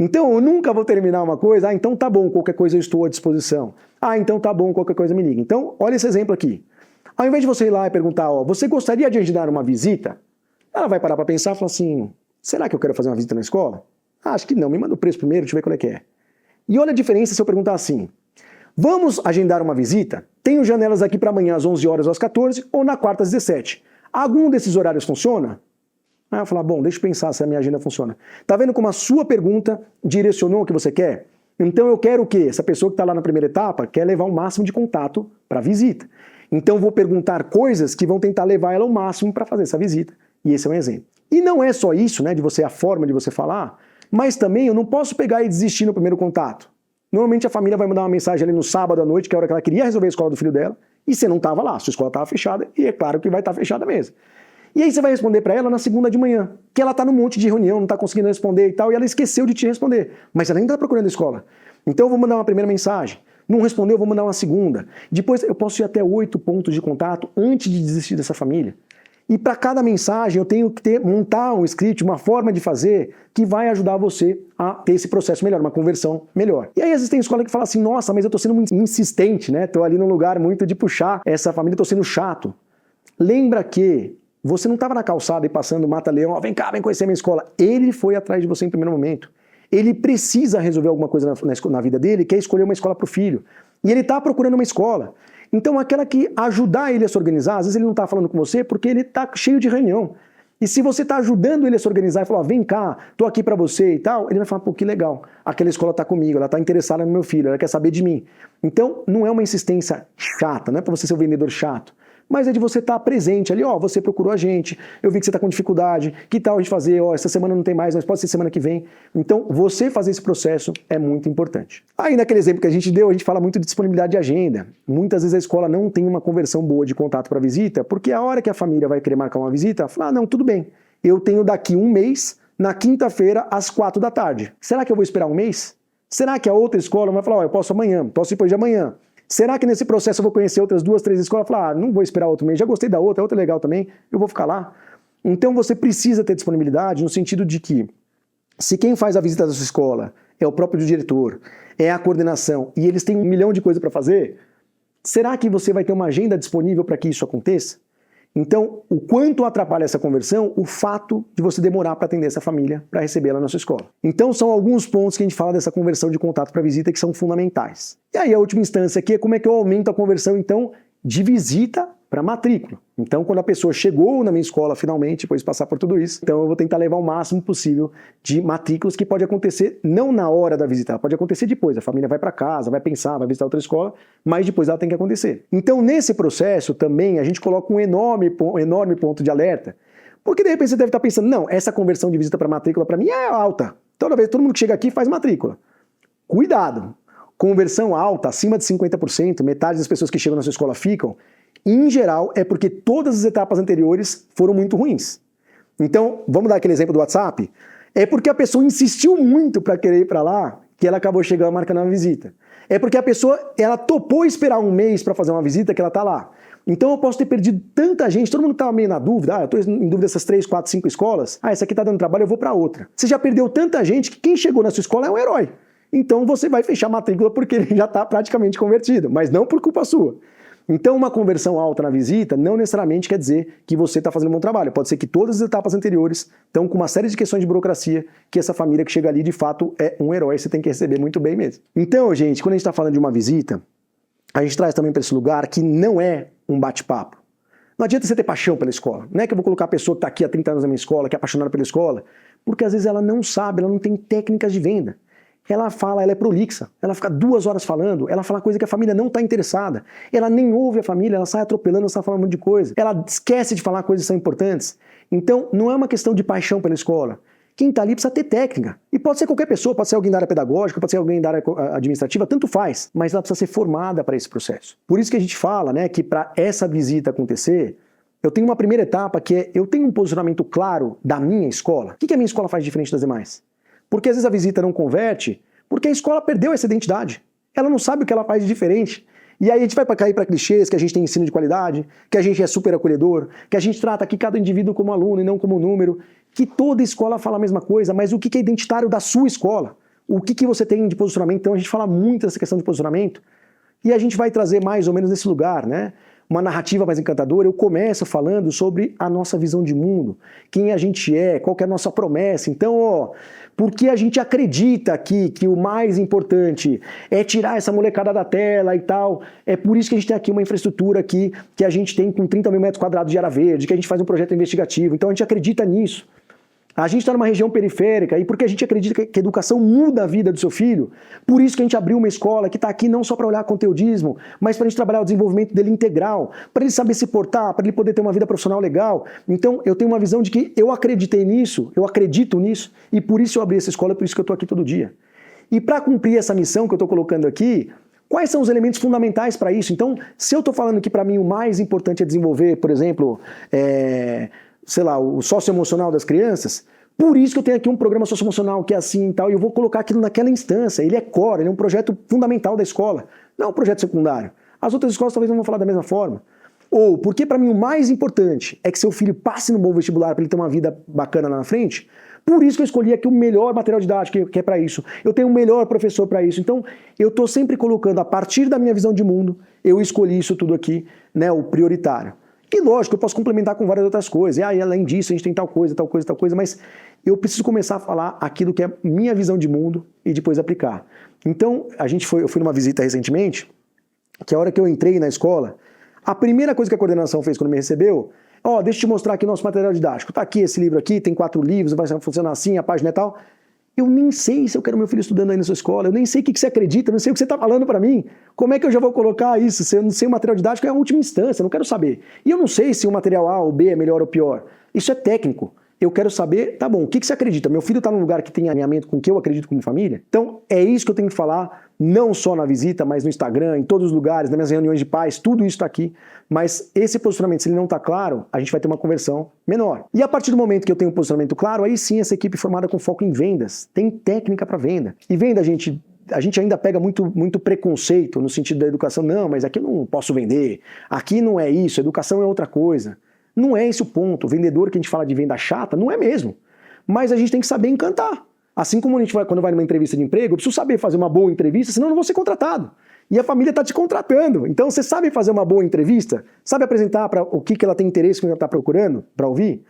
Então eu nunca vou terminar uma coisa, então tá bom, qualquer coisa eu estou à disposição. Então tá bom, qualquer coisa me liga. Então, olha esse exemplo aqui. Ao invés de você ir lá e perguntar, você gostaria de agendar uma visita? Ela vai parar para pensar e falar assim, será que eu quero fazer uma visita na escola? Acho que não, me manda o preço primeiro, deixa eu ver qual é que é. E olha a diferença se eu perguntar assim, vamos agendar uma visita? Tenho janelas aqui para amanhã às 11 horas ou às 14 ou na quarta às 17. Algum desses horários funciona? Aí eu falar, bom, deixa eu pensar se a minha agenda funciona. Tá vendo como a sua pergunta direcionou o que você quer? Então eu quero o quê? Essa pessoa que está lá na primeira etapa quer levar o máximo de contato para a visita. Então eu vou perguntar coisas que vão tentar levar ela ao máximo para fazer essa visita. E esse é um exemplo. E não é só isso, né, a forma de você falar, mas também eu não posso pegar e desistir no primeiro contato. Normalmente a família vai mandar uma mensagem ali no sábado à noite, que é a hora que ela queria resolver a escola do filho dela, E você não estava lá, sua escola estava fechada, e é claro que vai estar fechada mesmo. E aí você vai responder para ela na segunda de manhã, que ela está num monte de reunião, não está conseguindo responder e tal, e ela esqueceu de te responder, mas ela ainda está procurando a escola. Então eu vou mandar uma primeira mensagem, não respondeu, eu vou mandar uma segunda. Depois eu posso ir até 8 pontos de contato antes de desistir dessa família. E para cada mensagem eu tenho que montar um script, uma forma de fazer que vai ajudar você a ter esse processo melhor, uma conversão melhor. E aí às vezes tem escola que fala assim, nossa, mas eu estou sendo muito insistente, né? Estou ali num lugar muito de puxar essa família, estou sendo chato. Lembra que você não estava na calçada e passando mata-leão, ó, vem cá, vem conhecer a minha escola. Ele foi atrás de você em primeiro momento. Ele precisa resolver alguma coisa na vida dele, quer escolher uma escola para o filho. E ele está procurando uma escola. Então aquela que ajudar ele a se organizar, às vezes ele não está falando com você porque ele está cheio de reunião. E se você está ajudando ele a se organizar e falar, ó, vem cá, tô aqui para você e tal, ele vai falar, pô, que legal, aquela escola está comigo, ela está interessada no meu filho, ela quer saber de mim. Então não é uma insistência chata, não é para você ser um vendedor chato. Mas é de você estar presente ali, ó, você procurou a gente, eu vi que você está com dificuldade, que tal a gente fazer, ó, essa semana não tem mais, mas pode ser semana que vem. Então, você fazer esse processo é muito importante. Aí, naquele exemplo que a gente deu, a gente fala muito de disponibilidade de agenda. Muitas vezes a escola não tem uma conversão boa de contato para visita, porque a hora que a família vai querer marcar uma visita, fala, ah, não, tudo bem, eu tenho daqui um mês, na quinta-feira, às 4 da tarde. Será que eu vou esperar um mês? Será que a outra escola vai falar, ó, eu posso amanhã, posso depois de amanhã? Será que nesse processo eu vou conhecer outras 2, 3 escolas e falar, ah, não vou esperar outro mês, já gostei da outra, a outra é legal também, eu vou ficar lá? Então você precisa ter disponibilidade no sentido de que, se quem faz a visita da sua escola é o próprio diretor, é a coordenação, e eles têm 1 milhão de coisas para fazer, será que você vai ter uma agenda disponível para que isso aconteça? Então, o quanto atrapalha essa conversão, o fato de você demorar para atender essa família, para recebê-la na sua escola. Então, são alguns pontos que a gente fala dessa conversão de contato para visita que são fundamentais. E aí, a última instância aqui é como é que eu aumento a conversão, então, de visita para matrícula. Então, quando a pessoa chegou na minha escola, finalmente, depois de passar por tudo isso, então eu vou tentar levar o máximo possível de matrículas, que pode acontecer não na hora da visita, pode acontecer depois. A família vai para casa, vai pensar, vai visitar outra escola, mas depois ela tem que acontecer. Então, nesse processo também, a gente coloca um enorme ponto de alerta, porque de repente você deve estar pensando, não, essa conversão de visita para matrícula para mim é alta. Toda vez, todo mundo que chega aqui faz matrícula. Cuidado! Conversão alta, acima de 50%, metade das pessoas que chegam na sua escola ficam, em geral, é porque todas as etapas anteriores foram muito ruins. Então, vamos dar aquele exemplo do WhatsApp? É porque a pessoa insistiu muito para querer ir para lá, que ela acabou chegando marcando uma visita. É porque a pessoa, ela topou esperar um mês para fazer uma visita que ela está lá. Então eu posso ter perdido tanta gente, todo mundo estava meio na dúvida, eu estou em dúvida dessas 3, 4, 5 escolas, essa aqui está dando trabalho, eu vou para outra. Você já perdeu tanta gente que quem chegou na sua escola é um herói. Então você vai fechar a matrícula porque ele já está praticamente convertido, mas não por culpa sua. Então uma conversão alta na visita não necessariamente quer dizer que você está fazendo um bom trabalho. Pode ser que todas as etapas anteriores estão com uma série de questões de burocracia que essa família que chega ali de fato é um herói, você tem que receber muito bem mesmo. Então, gente, quando a gente está falando de uma visita, a gente traz também para esse lugar que não é um bate-papo. Não adianta você ter paixão pela escola. Não é que eu vou colocar a pessoa que está aqui há 30 anos na minha escola, que é apaixonada pela escola, porque às vezes ela não sabe, ela não tem técnicas de venda. Ela fala, ela é prolixa, ela fica 2 horas falando, ela fala coisa que a família não está interessada, ela nem ouve a família, ela sai atropelando, ela sai falando um monte de coisa, ela esquece de falar coisas que são importantes. Então, não é uma questão de paixão pela escola. Quem está ali precisa ter técnica. E pode ser qualquer pessoa, pode ser alguém da área pedagógica, pode ser alguém da área administrativa, tanto faz, mas ela precisa ser formada para esse processo. Por isso que a gente fala, né, que para essa visita acontecer, eu tenho uma primeira etapa que é, eu tenho um posicionamento claro da minha escola. O que a minha escola faz diferente das demais? Porque às vezes a visita não converte, porque a escola perdeu essa identidade. Ela não sabe o que ela faz de diferente. E aí a gente vai cair para clichês, que a gente tem ensino de qualidade, que a gente é super acolhedor, que a gente trata aqui cada indivíduo como aluno e não como número, que toda escola fala a mesma coisa, mas o que é identitário da sua escola? O que você tem de posicionamento? Então a gente fala muito dessa questão de posicionamento e a gente vai trazer mais ou menos nesse lugar, né? Uma narrativa mais encantadora. Eu começo falando sobre a nossa visão de mundo, quem a gente é, qual que é a nossa promessa. Então, ó, porque a gente acredita aqui que o mais importante é tirar essa molecada da tela e tal, é por isso que a gente tem aqui uma infraestrutura aqui que a gente tem com 30 mil metros quadrados de área verde, que a gente faz um projeto investigativo. Então a gente acredita nisso. A gente está numa região periférica e porque a gente acredita que a educação muda a vida do seu filho, por isso que a gente abriu uma escola que está aqui não só para olhar conteudismo, mas para a gente trabalhar o desenvolvimento dele integral, para ele saber se portar, para ele poder ter uma vida profissional legal. Então eu tenho uma visão de que eu acreditei nisso, eu acredito nisso e por isso eu abri essa escola, por isso que eu estou aqui todo dia. E para cumprir essa missão que eu estou colocando aqui, Quais são os elementos fundamentais para isso? Então, se eu estou falando que para mim o mais importante é desenvolver, por exemplo, sei lá, o socioemocional das crianças, por isso que eu tenho aqui um programa socioemocional que é assim e tal, e eu vou colocar aquilo naquela instância. Ele é core, ele é um projeto fundamental da escola, não é um projeto secundário. As outras escolas talvez não vão falar da mesma forma. Ou, porque para mim o mais importante é que seu filho passe no bom vestibular para ele ter uma vida bacana lá na frente, por isso que eu escolhi aqui o melhor material didático que é para isso. Eu tenho o melhor professor para isso. Então, eu estou sempre colocando, a partir da minha visão de mundo, eu escolhi isso tudo aqui, né, o prioritário. E lógico, eu posso complementar com várias outras coisas. E além disso, a gente tem tal coisa, mas eu preciso começar a falar aquilo que é minha visão de mundo e depois aplicar. Então, eu fui numa visita recentemente, que a hora que eu entrei na escola, a primeira coisa que a coordenação fez quando me recebeu, deixa eu te mostrar aqui nosso material didático. Tá aqui esse livro aqui, tem 4 livros, vai funcionar assim, a página é tal. Eu nem sei se eu quero meu filho estudando aí na sua escola, eu nem sei o que você acredita, eu não sei o que você está falando para mim. Como é que eu já vou colocar isso? Se eu não sei o material didático, é a última instância, eu não quero saber. E eu não sei se o material A ou B é melhor ou pior. Isso é técnico. Eu quero saber, tá bom, o que você acredita? Meu filho está num lugar que tem alinhamento com o que eu acredito como família? Então, é isso que eu tenho que falar, não só na visita, mas no Instagram, em todos os lugares, nas minhas reuniões de pais, tudo isso está aqui. Mas esse posicionamento, se ele não está claro, a gente vai ter uma conversão menor. E a partir do momento que eu tenho um posicionamento claro, aí sim essa equipe formada com foco em vendas. Tem técnica para venda. E venda, a gente ainda pega muito preconceito no sentido da educação. Não, mas aqui eu não posso vender. Aqui não é isso, educação é outra coisa. Não é esse o ponto. O vendedor que a gente fala de venda chata, não é mesmo. Mas a gente tem que saber encantar. Assim como a gente quando vai numa entrevista de emprego, eu preciso saber fazer uma boa entrevista, senão eu não vou ser contratado. E a família está te contratando. Então você sabe fazer uma boa entrevista? Sabe apresentar para o que ela tem interesse, o que ela está procurando para ouvir?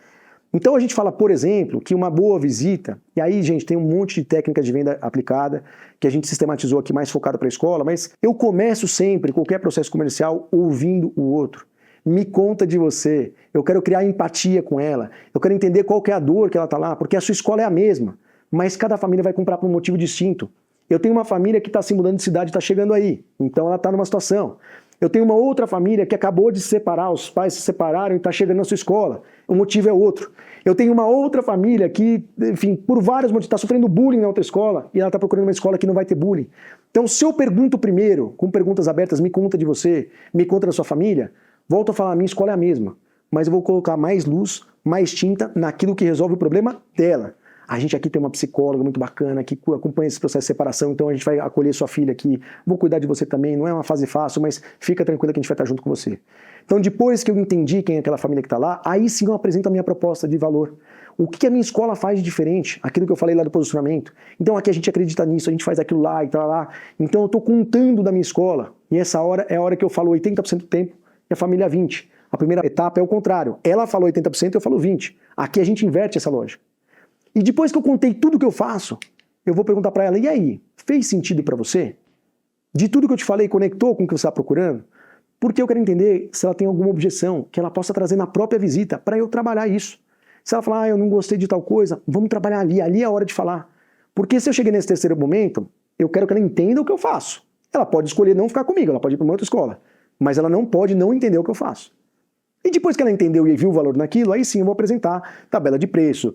Então a gente fala, por exemplo, que uma boa visita, e aí, gente, tem um monte de técnicas de venda aplicada, que a gente sistematizou aqui mais focado para a escola, mas eu começo sempre, qualquer processo comercial, ouvindo o outro. Me conta de você, eu quero criar empatia com ela, eu quero entender qual que é a dor que ela está lá, porque a sua escola é a mesma, mas cada família vai comprar por um motivo distinto. Eu tenho uma família que está se mudando de cidade, está chegando aí, então ela está numa situação. Eu tenho uma outra família que acabou de se separar, os pais se separaram e está chegando na sua escola, o motivo é outro. Eu tenho uma outra família que, enfim, por vários motivos, está sofrendo bullying na outra escola e ela está procurando uma escola que não vai ter bullying. Então, se eu pergunto primeiro, com perguntas abertas, me conta de você, me conta da sua família, volto a falar, a minha escola é a mesma, mas eu vou colocar mais luz, mais tinta naquilo que resolve o problema dela. A gente aqui tem uma psicóloga muito bacana que acompanha esse processo de separação, então a gente vai acolher sua filha aqui, vou cuidar de você também, não é uma fase fácil, mas fica tranquila que a gente vai estar junto com você. Então depois que eu entendi quem é aquela família que está lá, aí sim eu apresento a minha proposta de valor. O que a minha escola faz de diferente? Aquilo que eu falei lá do posicionamento. Então aqui a gente acredita nisso, a gente faz aquilo lá e tal lá. Então eu estou contando da minha escola, e essa hora é a hora que eu falo 80% do tempo e a família 20%. A primeira etapa é o contrário. Ela falou 80%, eu falo 20%. Aqui a gente inverte essa lógica. E depois que eu contei tudo que eu faço, eu vou perguntar para ela, e aí, fez sentido para você? De tudo que eu te falei, conectou com o que você está procurando? Porque eu quero entender se ela tem alguma objeção que ela possa trazer na própria visita para eu trabalhar isso. Se ela falar, eu não gostei de tal coisa, vamos trabalhar ali é a hora de falar. Porque se eu cheguei nesse terceiro momento, eu quero que ela entenda o que eu faço. Ela pode escolher não ficar comigo, ela pode ir para uma outra escola, mas ela não pode não entender o que eu faço. E depois que ela entendeu e viu o valor naquilo, aí sim eu vou apresentar tabela de preço,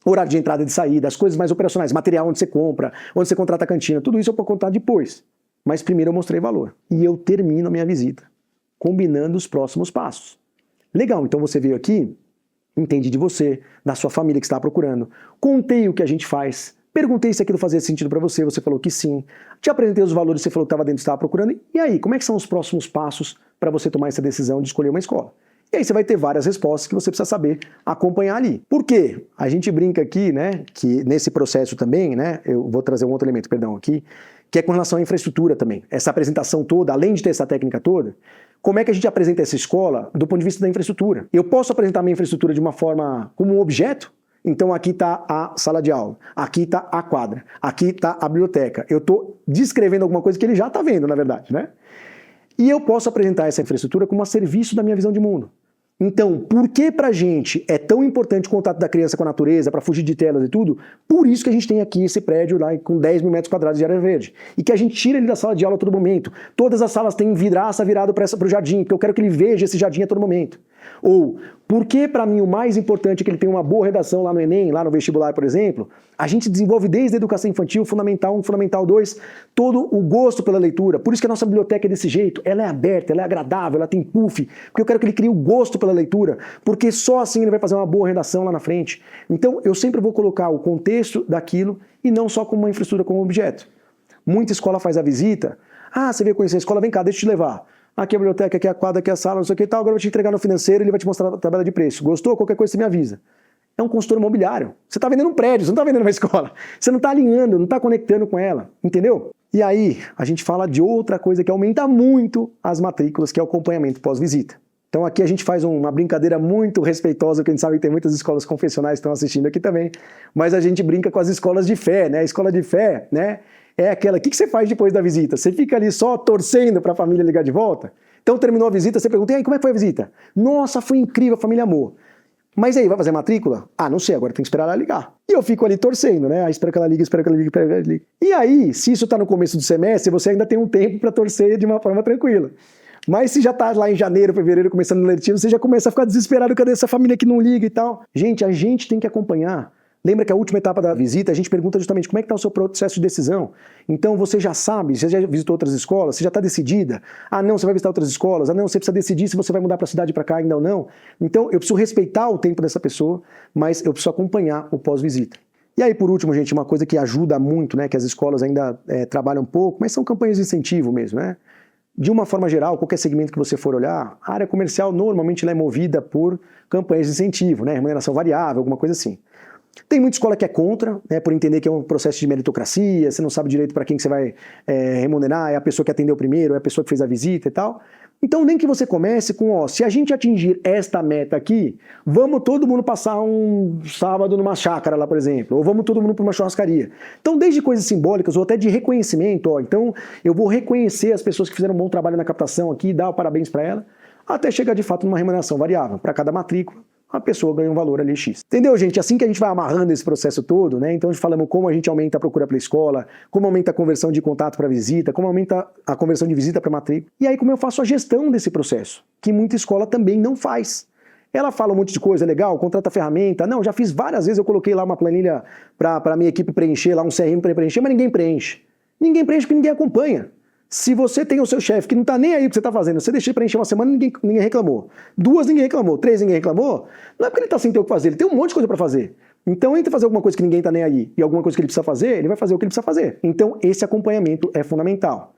horário de entrada e de saída, as coisas mais operacionais, material onde você compra, onde você contrata a cantina, tudo isso eu vou contar depois. Mas primeiro eu mostrei valor. E eu termino a minha visita, combinando os próximos passos. Legal, então você veio aqui, entendi de você, da sua família que está procurando, contei o que a gente faz, perguntei se aquilo fazia sentido para você, você falou que sim, te apresentei os valores, você falou que estava dentro do que estava procurando, e aí, como é que são os próximos passos para você tomar essa decisão de escolher uma escola? E aí você vai ter várias respostas que você precisa saber acompanhar ali. Por quê? A gente brinca aqui, né, que nesse processo também, né, eu vou trazer um outro elemento, perdão, aqui, que é com relação à infraestrutura também. Essa apresentação toda, além de ter essa técnica toda, como é que a gente apresenta essa escola do ponto de vista da infraestrutura? Eu posso apresentar a minha infraestrutura de uma forma como um objeto? Então aqui está a sala de aula, aqui está a quadra, aqui está a biblioteca. Eu estou descrevendo alguma coisa que ele já está vendo, na verdade, né? E eu posso apresentar essa infraestrutura como a serviço da minha visão de mundo. Então, por que pra gente é tão importante o contato da criança com a natureza, para fugir de telas e tudo? Por isso que a gente tem aqui esse prédio lá com 10 mil metros quadrados de área verde. E que a gente tira ele da sala de aula a todo momento. Todas as salas têm vidraça virado para o jardim, porque eu quero que ele veja esse jardim a todo momento. Ou, por que pra mim o mais importante é que ele tenha uma boa redação lá no Enem, lá no vestibular, por exemplo? A gente desenvolve desde a educação infantil, Fundamental 1, Fundamental 2, todo o gosto pela leitura. Por isso que a nossa biblioteca é desse jeito. Ela é aberta, ela é agradável, ela tem puff. Porque eu quero que ele crie o gosto pela leitura. Porque só assim ele vai fazer uma boa redação lá na frente. Então, eu sempre vou colocar o contexto daquilo e não só como uma infraestrutura, como objeto. Muita escola faz a visita. Ah, você veio conhecer a escola, vem cá, deixa eu te levar. Aqui é a biblioteca, aqui é a quadra, aqui é a sala, não sei o que e tal. Agora eu vou te entregar no financeiro, ele vai te mostrar a tabela de preço. Gostou? Qualquer coisa você me avisa. É um consultor imobiliário. Você está vendendo um prédio, você não está vendendo uma escola. Você não está alinhando, não está conectando com ela. Entendeu? E aí, a gente fala de outra coisa que aumenta muito as matrículas, que é o acompanhamento pós-visita. Então aqui a gente faz uma brincadeira muito respeitosa, porque a gente sabe que tem muitas escolas confessionais que estão assistindo aqui também, mas a gente brinca com as escolas de fé, né? A escola de fé, né? É aquela, o que você faz depois da visita? Você fica ali só torcendo para a família ligar de volta? Então terminou a visita, você pergunta, e aí, como é que foi a visita? Nossa, foi incrível, a família amou. Mas aí, vai fazer matrícula? Ah, não sei, agora tem que esperar ela ligar. E eu fico ali torcendo, né? Aí espero que ela ligue, espero que ela ligue, espero que ela ligue. E aí, se isso tá no começo do semestre, você ainda tem um tempo para torcer de uma forma tranquila. Mas se já tá lá em janeiro, fevereiro, começando o letivo, você já começa a ficar desesperado, cadê essa família que não liga e tal? Gente, a gente tem que acompanhar. Lembra que a última etapa da visita, a gente pergunta justamente como é que está o seu processo de decisão. Então você já sabe, você já visitou outras escolas, você já está decidida. Ah não, você vai visitar outras escolas. Ah não, você precisa decidir se você vai mudar para a cidade para cá ainda ou não. Então eu preciso respeitar o tempo dessa pessoa, mas eu preciso acompanhar o pós-visita. E aí por último, gente, uma coisa que ajuda muito, né, que as escolas ainda trabalham um pouco, mas são campanhas de incentivo mesmo, né? De uma forma geral, qualquer segmento que você for olhar, a área comercial normalmente ela é movida por campanhas de incentivo, né, remuneração variável, alguma coisa assim. Tem muita escola que é contra, né, por entender que é um processo de meritocracia, você não sabe direito para quem que você vai remunerar, é a pessoa que atendeu primeiro, é a pessoa que fez a visita e tal. Então nem que você comece com, ó, se a gente atingir esta meta aqui, vamos todo mundo passar um sábado numa chácara lá, por exemplo, ou vamos todo mundo para uma churrascaria. Então desde coisas simbólicas ou até de reconhecimento, ó, então eu vou reconhecer as pessoas que fizeram um bom trabalho na captação aqui, dar o parabéns para ela, até chegar de fato numa remuneração variável para cada matrícula. A pessoa ganha um valor ali X. Entendeu, gente? Assim que a gente vai amarrando esse processo todo, né? Então, a gente falamos como a gente aumenta a procura pela escola, como aumenta a conversão de contato para visita, como aumenta a conversão de visita para matrícula. E aí, como eu faço a gestão desse processo, que muita escola também não faz. Ela fala um monte de coisa, legal, contrata ferramenta. Não, já fiz várias vezes, eu coloquei lá uma planilha para a minha equipe preencher, lá um CRM para preencher, mas ninguém preenche. Ninguém preenche porque ninguém acompanha. Se você tem o seu chefe que não está nem aí o que você está fazendo, você deixa ele preencher uma semana, ninguém reclamou. 2, ninguém reclamou. 3, ninguém reclamou. Não é porque ele está sem ter o que fazer, ele tem um monte de coisa para fazer. Então, entre fazer alguma coisa que ninguém está nem aí e alguma coisa que ele precisa fazer, ele vai fazer o que ele precisa fazer. Então, esse acompanhamento é fundamental.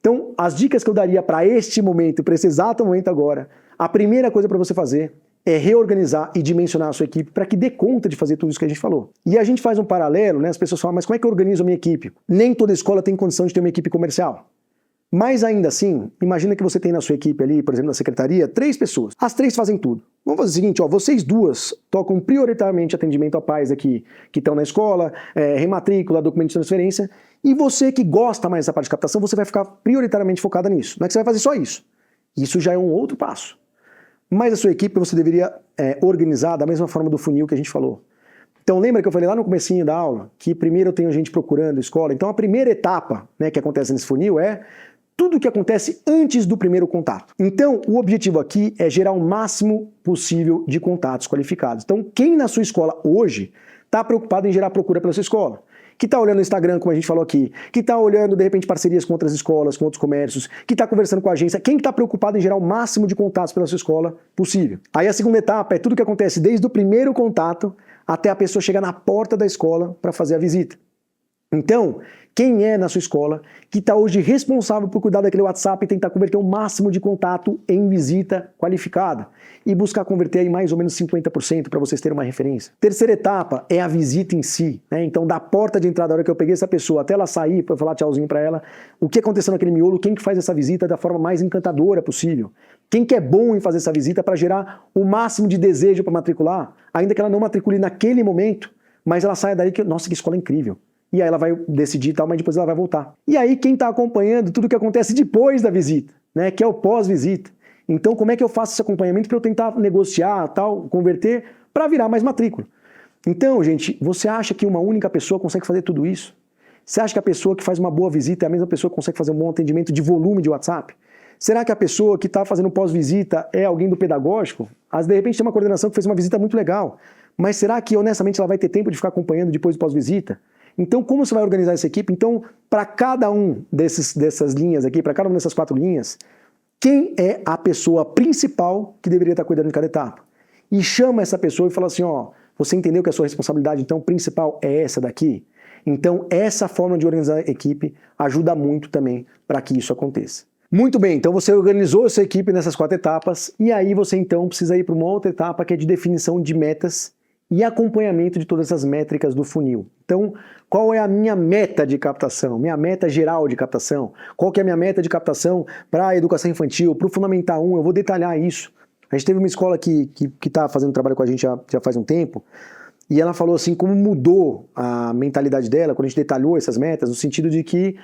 Então, as dicas que eu daria para este momento, para esse exato momento agora, a primeira coisa para você fazer é reorganizar e dimensionar a sua equipe para que dê conta de fazer tudo isso que a gente falou. E a gente faz um paralelo, né? As pessoas falam, mas como é que eu organizo a minha equipe? Nem toda escola tem condição de ter uma equipe comercial. Mas ainda assim, imagina que você tem na sua equipe ali, por exemplo, na secretaria, 3 pessoas. As 3 fazem tudo. Vamos fazer o seguinte, ó, vocês 2 tocam prioritariamente atendimento a pais aqui que estão na escola, rematrícula, documento de transferência, e você que gosta mais dessa parte de captação, você vai ficar prioritariamente focada nisso. Não é que você vai fazer só isso. Isso já é um outro passo. Mas a sua equipe você deveria organizar da mesma forma do funil que a gente falou. Então lembra que eu falei lá no comecinho da aula que primeiro eu tenho gente procurando escola. Então a primeira etapa, né, que acontece nesse funil é tudo o que acontece antes do primeiro contato. Então, o objetivo aqui é gerar o máximo possível de contatos qualificados. Então, quem na sua escola hoje está preocupado em gerar procura pela sua escola? Que está olhando o Instagram, como a gente falou aqui, que está olhando, de repente, parcerias com outras escolas, com outros comércios, que está conversando com a agência, quem está preocupado em gerar o máximo de contatos pela sua escola possível. Aí a segunda etapa é tudo o que acontece desde o primeiro contato até a pessoa chegar na porta da escola para fazer a visita. Então, quem é na sua escola que está hoje responsável por cuidar daquele WhatsApp e tentar converter o máximo de contato em visita qualificada e buscar converter aí mais ou menos 50% para vocês terem uma referência. Terceira etapa é a visita em si, né? Então, da porta de entrada, a hora que eu peguei essa pessoa até ela sair para falar tchauzinho para ela, o que aconteceu naquele miolo, quem que faz essa visita da forma mais encantadora possível? Quem que é bom em fazer essa visita para gerar o máximo de desejo para matricular, ainda que ela não matricule naquele momento, mas ela saia daí que, nossa, que escola incrível. E aí ela vai decidir e tal, mas depois ela vai voltar. E aí quem está acompanhando tudo o que acontece depois da visita, né, que é o pós-visita. Então, como é que eu faço esse acompanhamento para eu tentar negociar, tal, converter, para virar mais matrícula? Então, gente, você acha que uma única pessoa consegue fazer tudo isso? Você acha que a pessoa que faz uma boa visita é a mesma pessoa que consegue fazer um bom atendimento de volume de WhatsApp? Será que a pessoa que está fazendo pós-visita é alguém do pedagógico? De repente tem uma coordenação que fez uma visita muito legal, mas será que honestamente ela vai ter tempo de ficar acompanhando depois do pós-visita? Então, como você vai organizar essa equipe? Então, para cada um dessas linhas aqui, para cada uma dessas 4 linhas, quem é a pessoa principal que deveria estar cuidando de cada etapa? E chama essa pessoa e fala assim, ó, você entendeu que a sua responsabilidade então principal é essa daqui? Então, essa forma de organizar a equipe ajuda muito também para que isso aconteça. Muito bem, então você organizou a sua equipe nessas 4 etapas e aí você então precisa ir para uma outra etapa que é de definição de metas e acompanhamento de todas essas métricas do funil. Então, qual é a minha meta de captação? Minha meta geral de captação? Qual que é a minha meta de captação para a educação infantil, para o Fundamental 1? Eu vou detalhar isso. A gente teve uma escola que está fazendo trabalho com a gente já faz um tempo, e ela falou assim, como mudou a mentalidade dela quando a gente detalhou essas metas, no sentido de que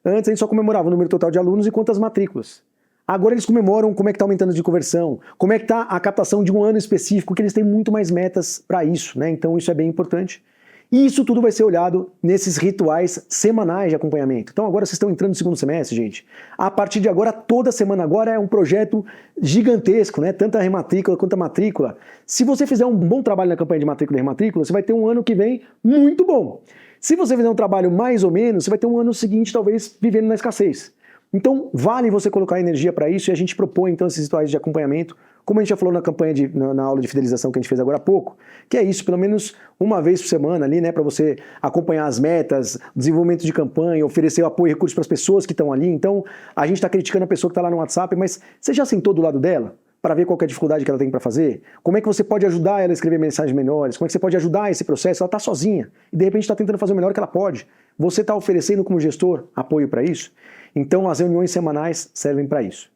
antes a gente só comemorava o número total de alunos e quantas matrículas. Agora eles comemoram como é que está aumentando de conversão, como é que está a captação de um ano específico, que eles têm muito mais metas para isso, né? Então isso é bem importante. E isso tudo vai ser olhado nesses rituais semanais de acompanhamento. Então agora vocês estão entrando no segundo semestre, gente. A partir de agora, toda semana agora é um projeto gigantesco, né? Tanto a rematrícula quanto a matrícula. Se você fizer um bom trabalho na campanha de matrícula e rematrícula, você vai ter um ano que vem muito bom. Se você fizer um trabalho mais ou menos, você vai ter um ano seguinte talvez vivendo na escassez. Então vale você colocar energia para isso e a gente propõe então esses rituais de acompanhamento, como a gente já falou na campanha na aula de fidelização que a gente fez agora há pouco, que é isso, pelo menos uma vez por semana ali, né, para você acompanhar as metas, desenvolvimento de campanha, oferecer apoio e recursos para as pessoas que estão ali. Então a gente está criticando a pessoa que está lá no WhatsApp, mas você já sentou do lado dela para ver qual que é a dificuldade que ela tem para fazer? Como é que você pode ajudar ela a escrever mensagens melhores? Como é que você pode ajudar esse processo? Ela está sozinha e de repente está tentando fazer o melhor que ela pode. Você está oferecendo como gestor apoio para isso? Então as reuniões semanais servem para isso.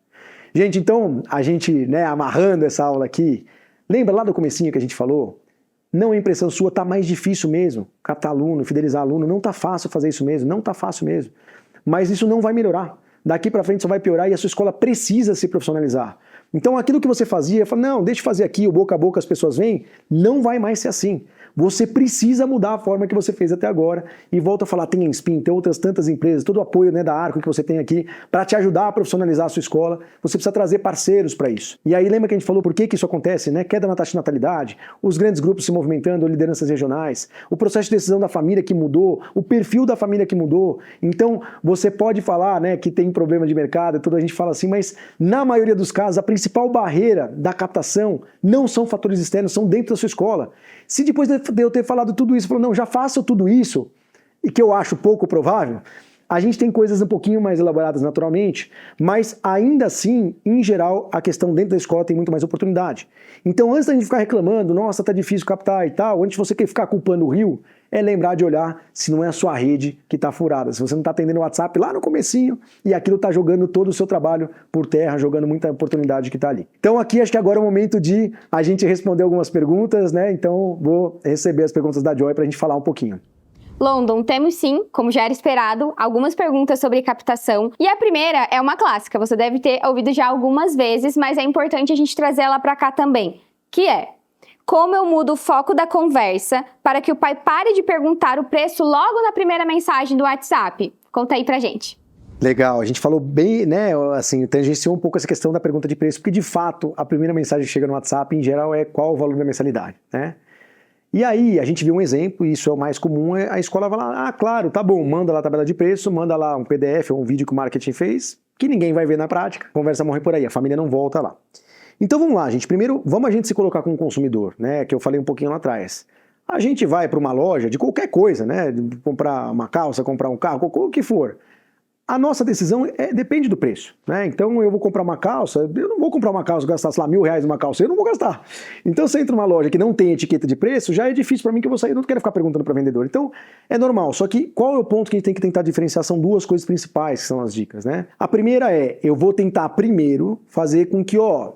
Gente, então a gente, né, amarrando essa aula aqui, lembra lá do comecinho que a gente falou? Não é impressão sua, tá mais difícil mesmo captar aluno, fidelizar aluno, não tá fácil fazer isso mesmo, não tá fácil mesmo. Mas isso não vai melhorar. Daqui para frente só vai piorar e a sua escola precisa se profissionalizar. Então aquilo que você fazia, fala, não, deixa eu fazer aqui, o boca a boca as pessoas vêm, não vai mais ser assim. Você precisa mudar a forma que você fez até agora e volta a falar, tem a Inspin, tem outras tantas empresas, todo o apoio, né, da Arco que você tem aqui para te ajudar a profissionalizar a sua escola, você precisa trazer parceiros para isso. E aí lembra que a gente falou por que isso acontece, né? Queda na taxa de natalidade, os grandes grupos se movimentando, lideranças regionais, o processo de decisão da família que mudou, o perfil da família que mudou. Então você pode falar, né, que tem problema de mercado, tudo a gente fala assim, mas na maioria dos casos a principal barreira da captação não são fatores externos, são dentro da sua escola. Se depois de eu ter falado tudo isso, falou, não, já faço tudo isso, e que eu acho pouco provável, a gente tem coisas um pouquinho mais elaboradas naturalmente, mas ainda assim, em geral, a questão dentro da escola tem muito mais oportunidade. Então, antes da gente ficar reclamando, nossa, tá difícil captar e tal, antes de você ficar culpando o Rio, é lembrar de olhar se não é a sua rede que está furada, se você não está atendendo o WhatsApp lá no comecinho e aquilo está jogando todo o seu trabalho por terra, jogando muita oportunidade que está ali. Então aqui acho que agora é o momento de a gente responder algumas perguntas, né? Então vou receber as perguntas da Joy para a gente falar um pouquinho. London, temos sim, como já era esperado, algumas perguntas sobre captação. E a primeira é uma clássica, você deve ter ouvido já algumas vezes, mas é importante a gente trazer ela para cá também, que é: como eu mudo o foco da conversa para que o pai pare de perguntar o preço logo na primeira mensagem do WhatsApp? Conta aí pra gente. Legal, a gente falou bem, né, assim, tangenciou um pouco essa questão da pergunta de preço, porque de fato a primeira mensagem que chega no WhatsApp, em geral, é qual o valor da mensalidade, né? E aí, a gente viu um exemplo, e isso é o mais comum, a escola vai lá, ah, claro, tá bom, manda lá a tabela de preço, manda lá um PDF ou um vídeo que o marketing fez, que ninguém vai ver na prática, a conversa morre por aí, a família não volta lá. Então vamos lá, gente. Primeiro, vamos a gente se colocar como consumidor, né? Que eu falei um pouquinho lá atrás. A gente vai para uma loja de qualquer coisa, né? Comprar uma calça, comprar um carro, o que for. A nossa decisão depende do preço, né? Então eu vou comprar uma calça, eu não vou comprar uma calça, gastar, sei lá, R$1.000 numa calça, eu não vou gastar. Então se eu entro numa loja que não tem etiqueta de preço, já é difícil para mim que eu vou sair, eu não quero ficar perguntando para vendedor. Então é normal, só que qual é o ponto que a gente tem que tentar diferenciar? São duas coisas principais que são as dicas, né? A primeira é, eu vou tentar primeiro fazer com que,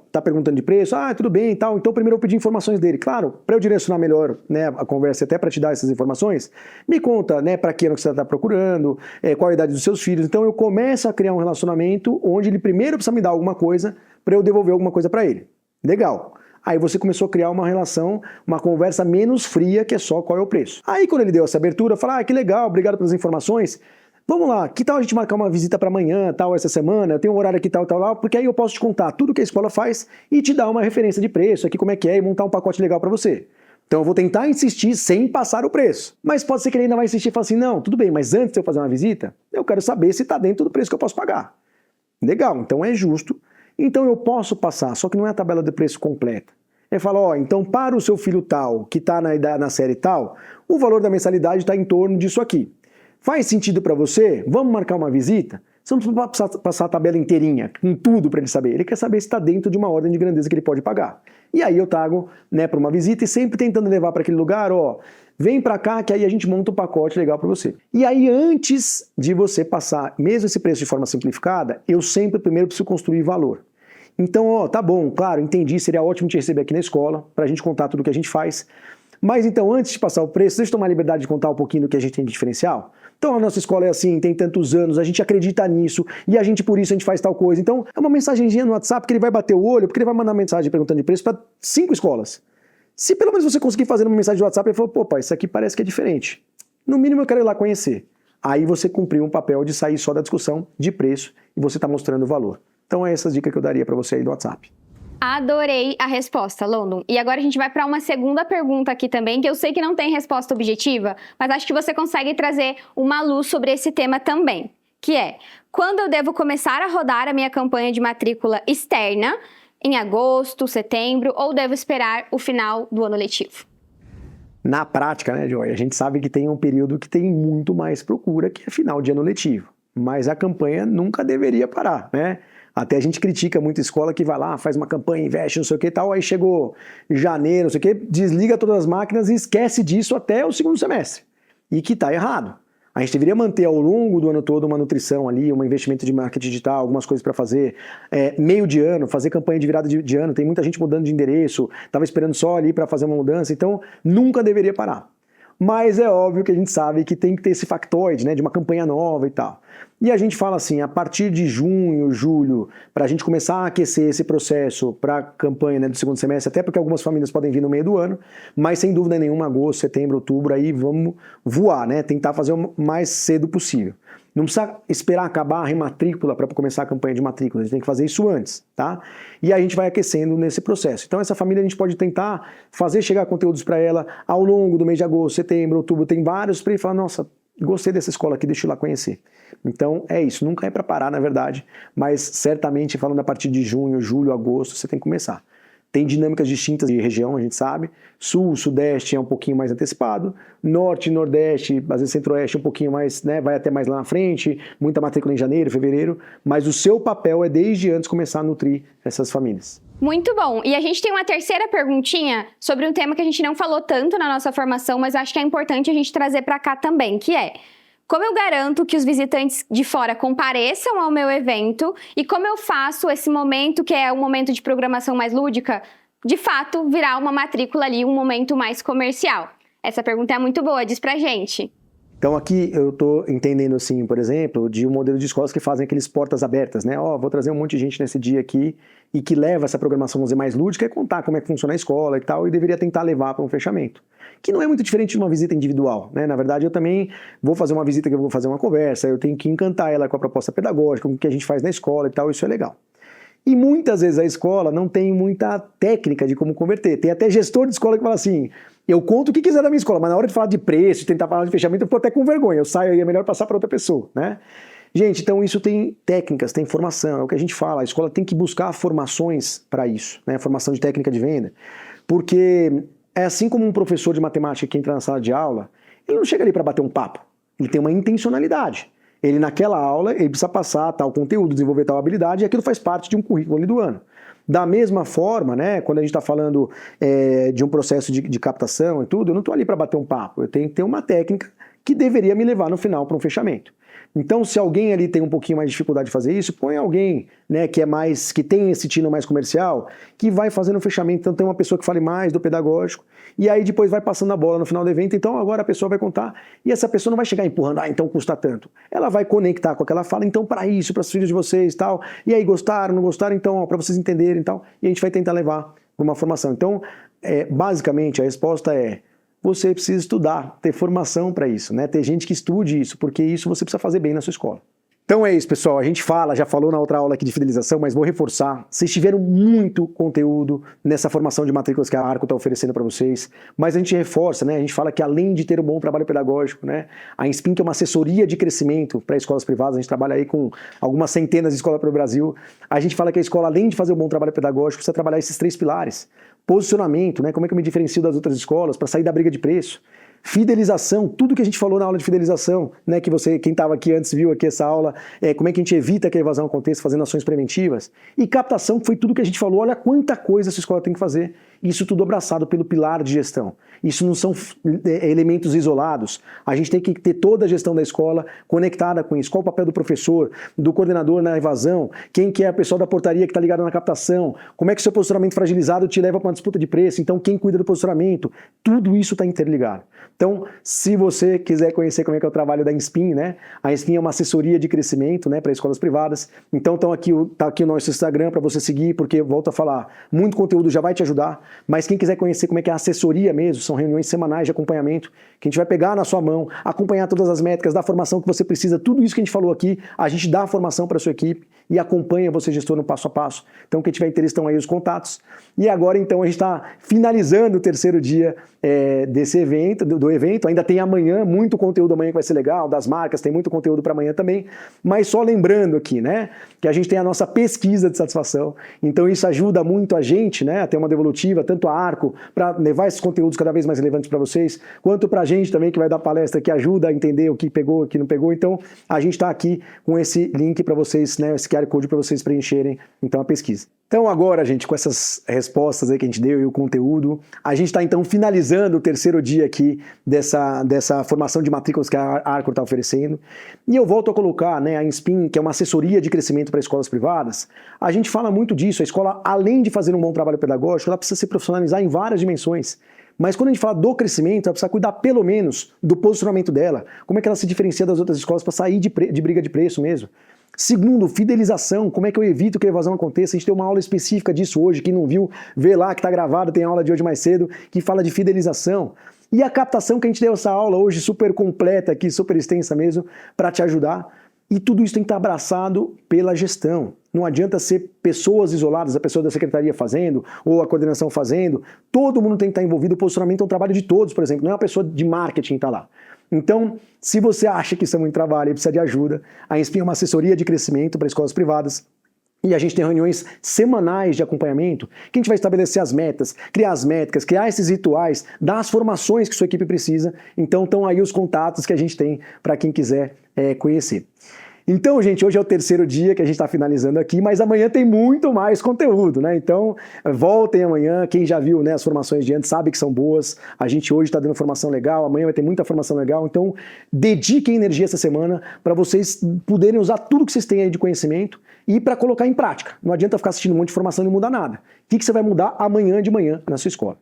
tá perguntando de preço, tudo bem e tal, então primeiro eu pedir informações dele. Claro, para eu direcionar melhor, né, a conversa, até para te dar essas informações, me conta, né, para que ano que você está procurando, qual a idade dos seus filhos. Então eu começo a criar um relacionamento onde ele primeiro precisa me dar alguma coisa para eu devolver alguma coisa para ele. Legal. Aí você começou a criar uma relação, uma conversa menos fria, que é só qual é o preço. Aí quando ele deu essa abertura, eu falei, que legal, obrigado pelas informações. Vamos lá, que tal a gente marcar uma visita para amanhã, tal, essa semana, eu tenho um horário aqui, tal, lá, porque aí eu posso te contar tudo que a escola faz e te dar uma referência de preço, aqui como é que é, e montar um pacote legal para você. Então eu vou tentar insistir sem passar o preço. Mas pode ser que ele ainda vai insistir e falar assim, não, tudo bem, mas antes de eu fazer uma visita, eu quero saber se está dentro do preço que eu posso pagar. Legal, então é justo. Então eu posso passar, só que não é a tabela de preço completa. Ele fala, então para o seu filho tal, que está na série tal, o valor da mensalidade está em torno disso aqui. Faz sentido para você? Vamos marcar uma visita? Você não precisa passar a tabela inteirinha, com tudo para ele saber. Ele quer saber se está dentro de uma ordem de grandeza que ele pode pagar. E aí eu trago para uma visita e sempre tentando levar para aquele lugar, vem para cá que aí a gente monta um pacote legal para você. E aí antes de você passar mesmo esse preço de forma simplificada, eu sempre primeiro preciso construir valor. Então, tá bom, claro, entendi, seria ótimo te receber aqui na escola, para a gente contar tudo o que a gente faz. Mas então, antes de passar o preço, deixa eu tomar a liberdade de contar um pouquinho do que a gente tem de diferencial. Então, a nossa escola é assim, tem tantos anos, a gente acredita nisso, e a gente, por isso, a gente faz tal coisa. Então, é uma mensagenzinha no WhatsApp que ele vai bater o olho, porque ele vai mandar mensagem perguntando de preço para 5 escolas. Se pelo menos você conseguir fazer uma mensagem de WhatsApp, ele falou, pai, isso aqui parece que é diferente. No mínimo, eu quero ir lá conhecer. Aí você cumpriu um papel de sair só da discussão de preço, e você está mostrando o valor. Então, é essa dica que eu daria para você aí do WhatsApp. Adorei a resposta, London. E agora a gente vai para uma segunda pergunta aqui também, que eu sei que não tem resposta objetiva, mas acho que você consegue trazer uma luz sobre esse tema também, que é, quando eu devo começar a rodar a minha campanha de matrícula externa, em agosto, setembro, ou devo esperar o final do ano letivo? Na prática, né, Joy, a gente sabe que tem um período que tem muito mais procura, que é final de ano letivo, mas a campanha nunca deveria parar, né? Até a gente critica muito a escola que vai lá, faz uma campanha, investe, não sei o que e tal, aí chegou janeiro, não sei o que, desliga todas as máquinas e esquece disso até o segundo semestre. E que está errado. A gente deveria manter ao longo do ano todo uma nutrição ali, um investimento de marketing digital, algumas coisas para fazer, meio de ano, fazer campanha de virada de ano, tem muita gente mudando de endereço, estava esperando só ali para fazer uma mudança, então nunca deveria parar. Mas é óbvio que a gente sabe que tem que ter esse factoide, né, de uma campanha nova e tal. E a gente fala assim, a partir de junho, julho, para a gente começar a aquecer esse processo para a campanha, né, do segundo semestre, até porque algumas famílias podem vir no meio do ano, mas sem dúvida nenhuma, agosto, setembro, outubro, aí vamos voar, né, tentar fazer o mais cedo possível. Não precisa esperar acabar a rematrícula para começar a campanha de matrícula, a gente tem que fazer isso antes, tá? E aí a gente vai aquecendo nesse processo. Então essa família a gente pode tentar fazer chegar conteúdos para ela ao longo do mês de agosto, setembro, outubro, tem vários para ele falar, nossa, gostei dessa escola aqui, deixa eu ir lá conhecer. Então é isso, nunca é para parar na verdade, mas certamente falando a partir de junho, julho, agosto, você tem que começar. Tem dinâmicas distintas de região, a gente sabe. Sul, Sudeste é um pouquinho mais antecipado. Norte, Nordeste, às vezes Centro-Oeste um pouquinho mais, né, vai até mais lá na frente. Muita matrícula em janeiro, fevereiro. Mas o seu papel é desde antes começar a nutrir essas famílias. Muito bom. E a gente tem uma terceira perguntinha sobre um tema que a gente não falou tanto na nossa formação, mas acho que é importante a gente trazer para cá também, que é: como eu garanto que os visitantes de fora compareçam ao meu evento e como eu faço esse momento, que é um momento de programação mais lúdica, de fato virar uma matrícula ali, um momento mais comercial? Essa pergunta é muito boa, diz pra gente. Então aqui eu estou entendendo assim, por exemplo, de um modelo de escolas que fazem aqueles portas abertas, né? Vou trazer um monte de gente nesse dia aqui e que leva essa programação, vamos dizer, mais lúdica e contar como é que funciona a escola e tal, e deveria tentar levar para um fechamento. Que não é muito diferente de uma visita individual, né? Na verdade, eu também vou fazer uma visita que eu vou fazer uma conversa, eu tenho que encantar ela com a proposta pedagógica, com o que a gente faz na escola e tal, isso é legal. E muitas vezes a escola não tem muita técnica de como converter. Tem até gestor de escola que fala assim, eu conto o que quiser da minha escola, mas na hora de falar de preço, de tentar falar de fechamento, eu fico até com vergonha, eu saio e é melhor passar para outra pessoa, né? Gente, então isso tem técnicas, tem formação, é o que a gente fala, a escola tem que buscar formações para isso, né? Formação de técnica de venda, porque é assim como um professor de matemática que entra na sala de aula, ele não chega ali para bater um papo, ele tem uma intencionalidade. Ele naquela aula, ele precisa passar tal conteúdo, desenvolver tal habilidade, e aquilo faz parte de um currículo ali do ano. Da mesma forma, né, quando a gente está falando de um processo de captação e tudo, eu não estou ali para bater um papo, eu tenho que ter uma técnica que deveria me levar no final para um fechamento. Então, se alguém ali tem um pouquinho mais de dificuldade de fazer isso, põe alguém, né, que tem esse tino mais comercial, que vai fazendo o fechamento. Então, tem uma pessoa que fale mais do pedagógico, e aí depois vai passando a bola no final do evento. Então, agora a pessoa vai contar, e essa pessoa não vai chegar empurrando, então custa tanto. Ela vai conectar com aquela fala, então, para isso, para os filhos de vocês e tal. E aí, gostaram, não gostaram? Então, para vocês entenderem e tal. E a gente vai tentar levar para uma formação. Então, basicamente, a resposta é: você precisa estudar, ter formação para isso, né? Ter gente que estude isso, porque isso você precisa fazer bem na sua escola. Então é isso, pessoal. A gente já falou na outra aula aqui de fidelização, mas vou reforçar. Vocês tiveram muito conteúdo nessa formação de matrículas que a Arco está oferecendo para vocês, mas a gente reforça, né? A gente fala que além de ter um bom trabalho pedagógico, né? A Inspin, que é uma assessoria de crescimento para escolas privadas, a gente trabalha aí com algumas centenas de escolas pelo Brasil. A gente fala que a escola, além de fazer um bom trabalho pedagógico, precisa trabalhar esses 3 pilares. Posicionamento, né? Como é que eu me diferencio das outras escolas para sair da briga de preço? Fidelização, tudo que a gente falou na aula de fidelização, né, que quem estava aqui antes viu aqui essa aula, como é que a gente evita que a evasão aconteça fazendo ações preventivas. E captação, que foi tudo que a gente falou, olha quanta coisa essa escola tem que fazer. Isso tudo abraçado pelo pilar de gestão. Isso não são elementos isolados. A gente tem que ter toda a gestão da escola conectada com isso. Qual o papel do professor, do coordenador na evasão, quem que é a pessoa da portaria que está ligada na captação, como é que o seu posicionamento fragilizado te leva para uma disputa de preço, então quem cuida do posicionamento, tudo isso está interligado. Então, se você quiser conhecer como é que é o trabalho da Inspin, né? A Inspin é uma assessoria de crescimento, né, para escolas privadas. Então, tá aqui o nosso Instagram para você seguir, porque, volto a falar, muito conteúdo já vai te ajudar, mas quem quiser conhecer como é que é a assessoria mesmo, são reuniões semanais de acompanhamento, que a gente vai pegar na sua mão, acompanhar todas as métricas, dar a formação que você precisa, tudo isso que a gente falou aqui, a gente dá a formação para a sua equipe e acompanha você, gestor, no passo a passo. Então, quem tiver interesse, estão aí os contatos. E agora, então, a gente está finalizando o terceiro dia desse evento, do evento. Ainda tem amanhã, muito conteúdo amanhã que vai ser legal, das marcas, tem muito conteúdo para amanhã também. Mas só lembrando aqui, né, que a gente tem a nossa pesquisa de satisfação. Então, isso ajuda muito a gente, né, a ter uma devolutiva, tanto a Arco, para levar esses conteúdos cada vez mais relevantes para vocês, quanto para a gente também, que vai dar palestra, que ajuda a entender o que pegou, o que não pegou. Então, a gente está aqui com esse link para vocês, né, esse QR Code para vocês preencherem, então, a pesquisa. Então agora, gente, com essas respostas aí que a gente deu e o conteúdo, a gente está então finalizando o terceiro dia aqui dessa formação de matrículas que a Arco está oferecendo. E eu volto a colocar, né, a Inspin, que é uma assessoria de crescimento para escolas privadas. A gente fala muito disso, a escola, além de fazer um bom trabalho pedagógico, ela precisa se profissionalizar em várias dimensões. Mas quando a gente fala do crescimento, ela precisa cuidar pelo menos do posicionamento dela, como é que ela se diferencia das outras escolas para sair de briga de preço mesmo. Segundo, fidelização, como é que eu evito que a evasão aconteça? A gente tem uma aula específica disso hoje, quem não viu, vê lá que está gravado, tem aula de hoje mais cedo, que fala de fidelização. E a captação, que a gente deu essa aula hoje super completa aqui, super extensa mesmo, para te ajudar. E tudo isso tem que estar abraçado pela gestão. Não adianta ser pessoas isoladas, a pessoa da secretaria fazendo, ou a coordenação fazendo. Todo mundo tem que estar envolvido, o posicionamento é um trabalho de todos, por exemplo, não é uma pessoa de marketing que está lá. Então, se você acha que isso é muito trabalho e precisa de ajuda, a Inspin é uma assessoria de crescimento para escolas privadas. E a gente tem reuniões semanais de acompanhamento, que a gente vai estabelecer as metas, criar as métricas, criar esses rituais, dar as formações que sua equipe precisa. Então, estão aí os contatos que a gente tem para quem quiser conhecer. Então, gente, hoje é o terceiro dia que a gente está finalizando aqui, mas amanhã tem muito mais conteúdo, né? Então, voltem amanhã. Quem já viu, né, as formações de antes sabe que são boas. A gente hoje está dando formação legal, amanhã vai ter muita formação legal. Então, dediquem energia essa semana para vocês poderem usar tudo que vocês têm aí de conhecimento e para colocar em prática. Não adianta ficar assistindo um monte de formação e não mudar nada. O que você vai mudar amanhã de manhã na sua escola?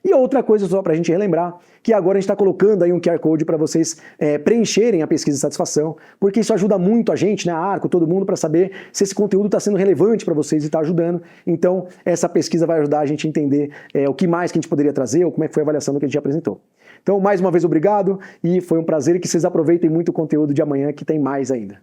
E outra coisa só para a gente relembrar, que agora a gente está colocando aí um QR Code para vocês preencherem a pesquisa de satisfação, porque isso ajuda muito a gente, né, a Arco, todo mundo, para saber se esse conteúdo está sendo relevante para vocês e está ajudando. Então, essa pesquisa vai ajudar a gente a entender o que mais que a gente poderia trazer ou como é que foi a avaliação do que a gente apresentou. Então, mais uma vez, obrigado e foi um prazer, que vocês aproveitem muito o conteúdo de amanhã, que tem mais ainda.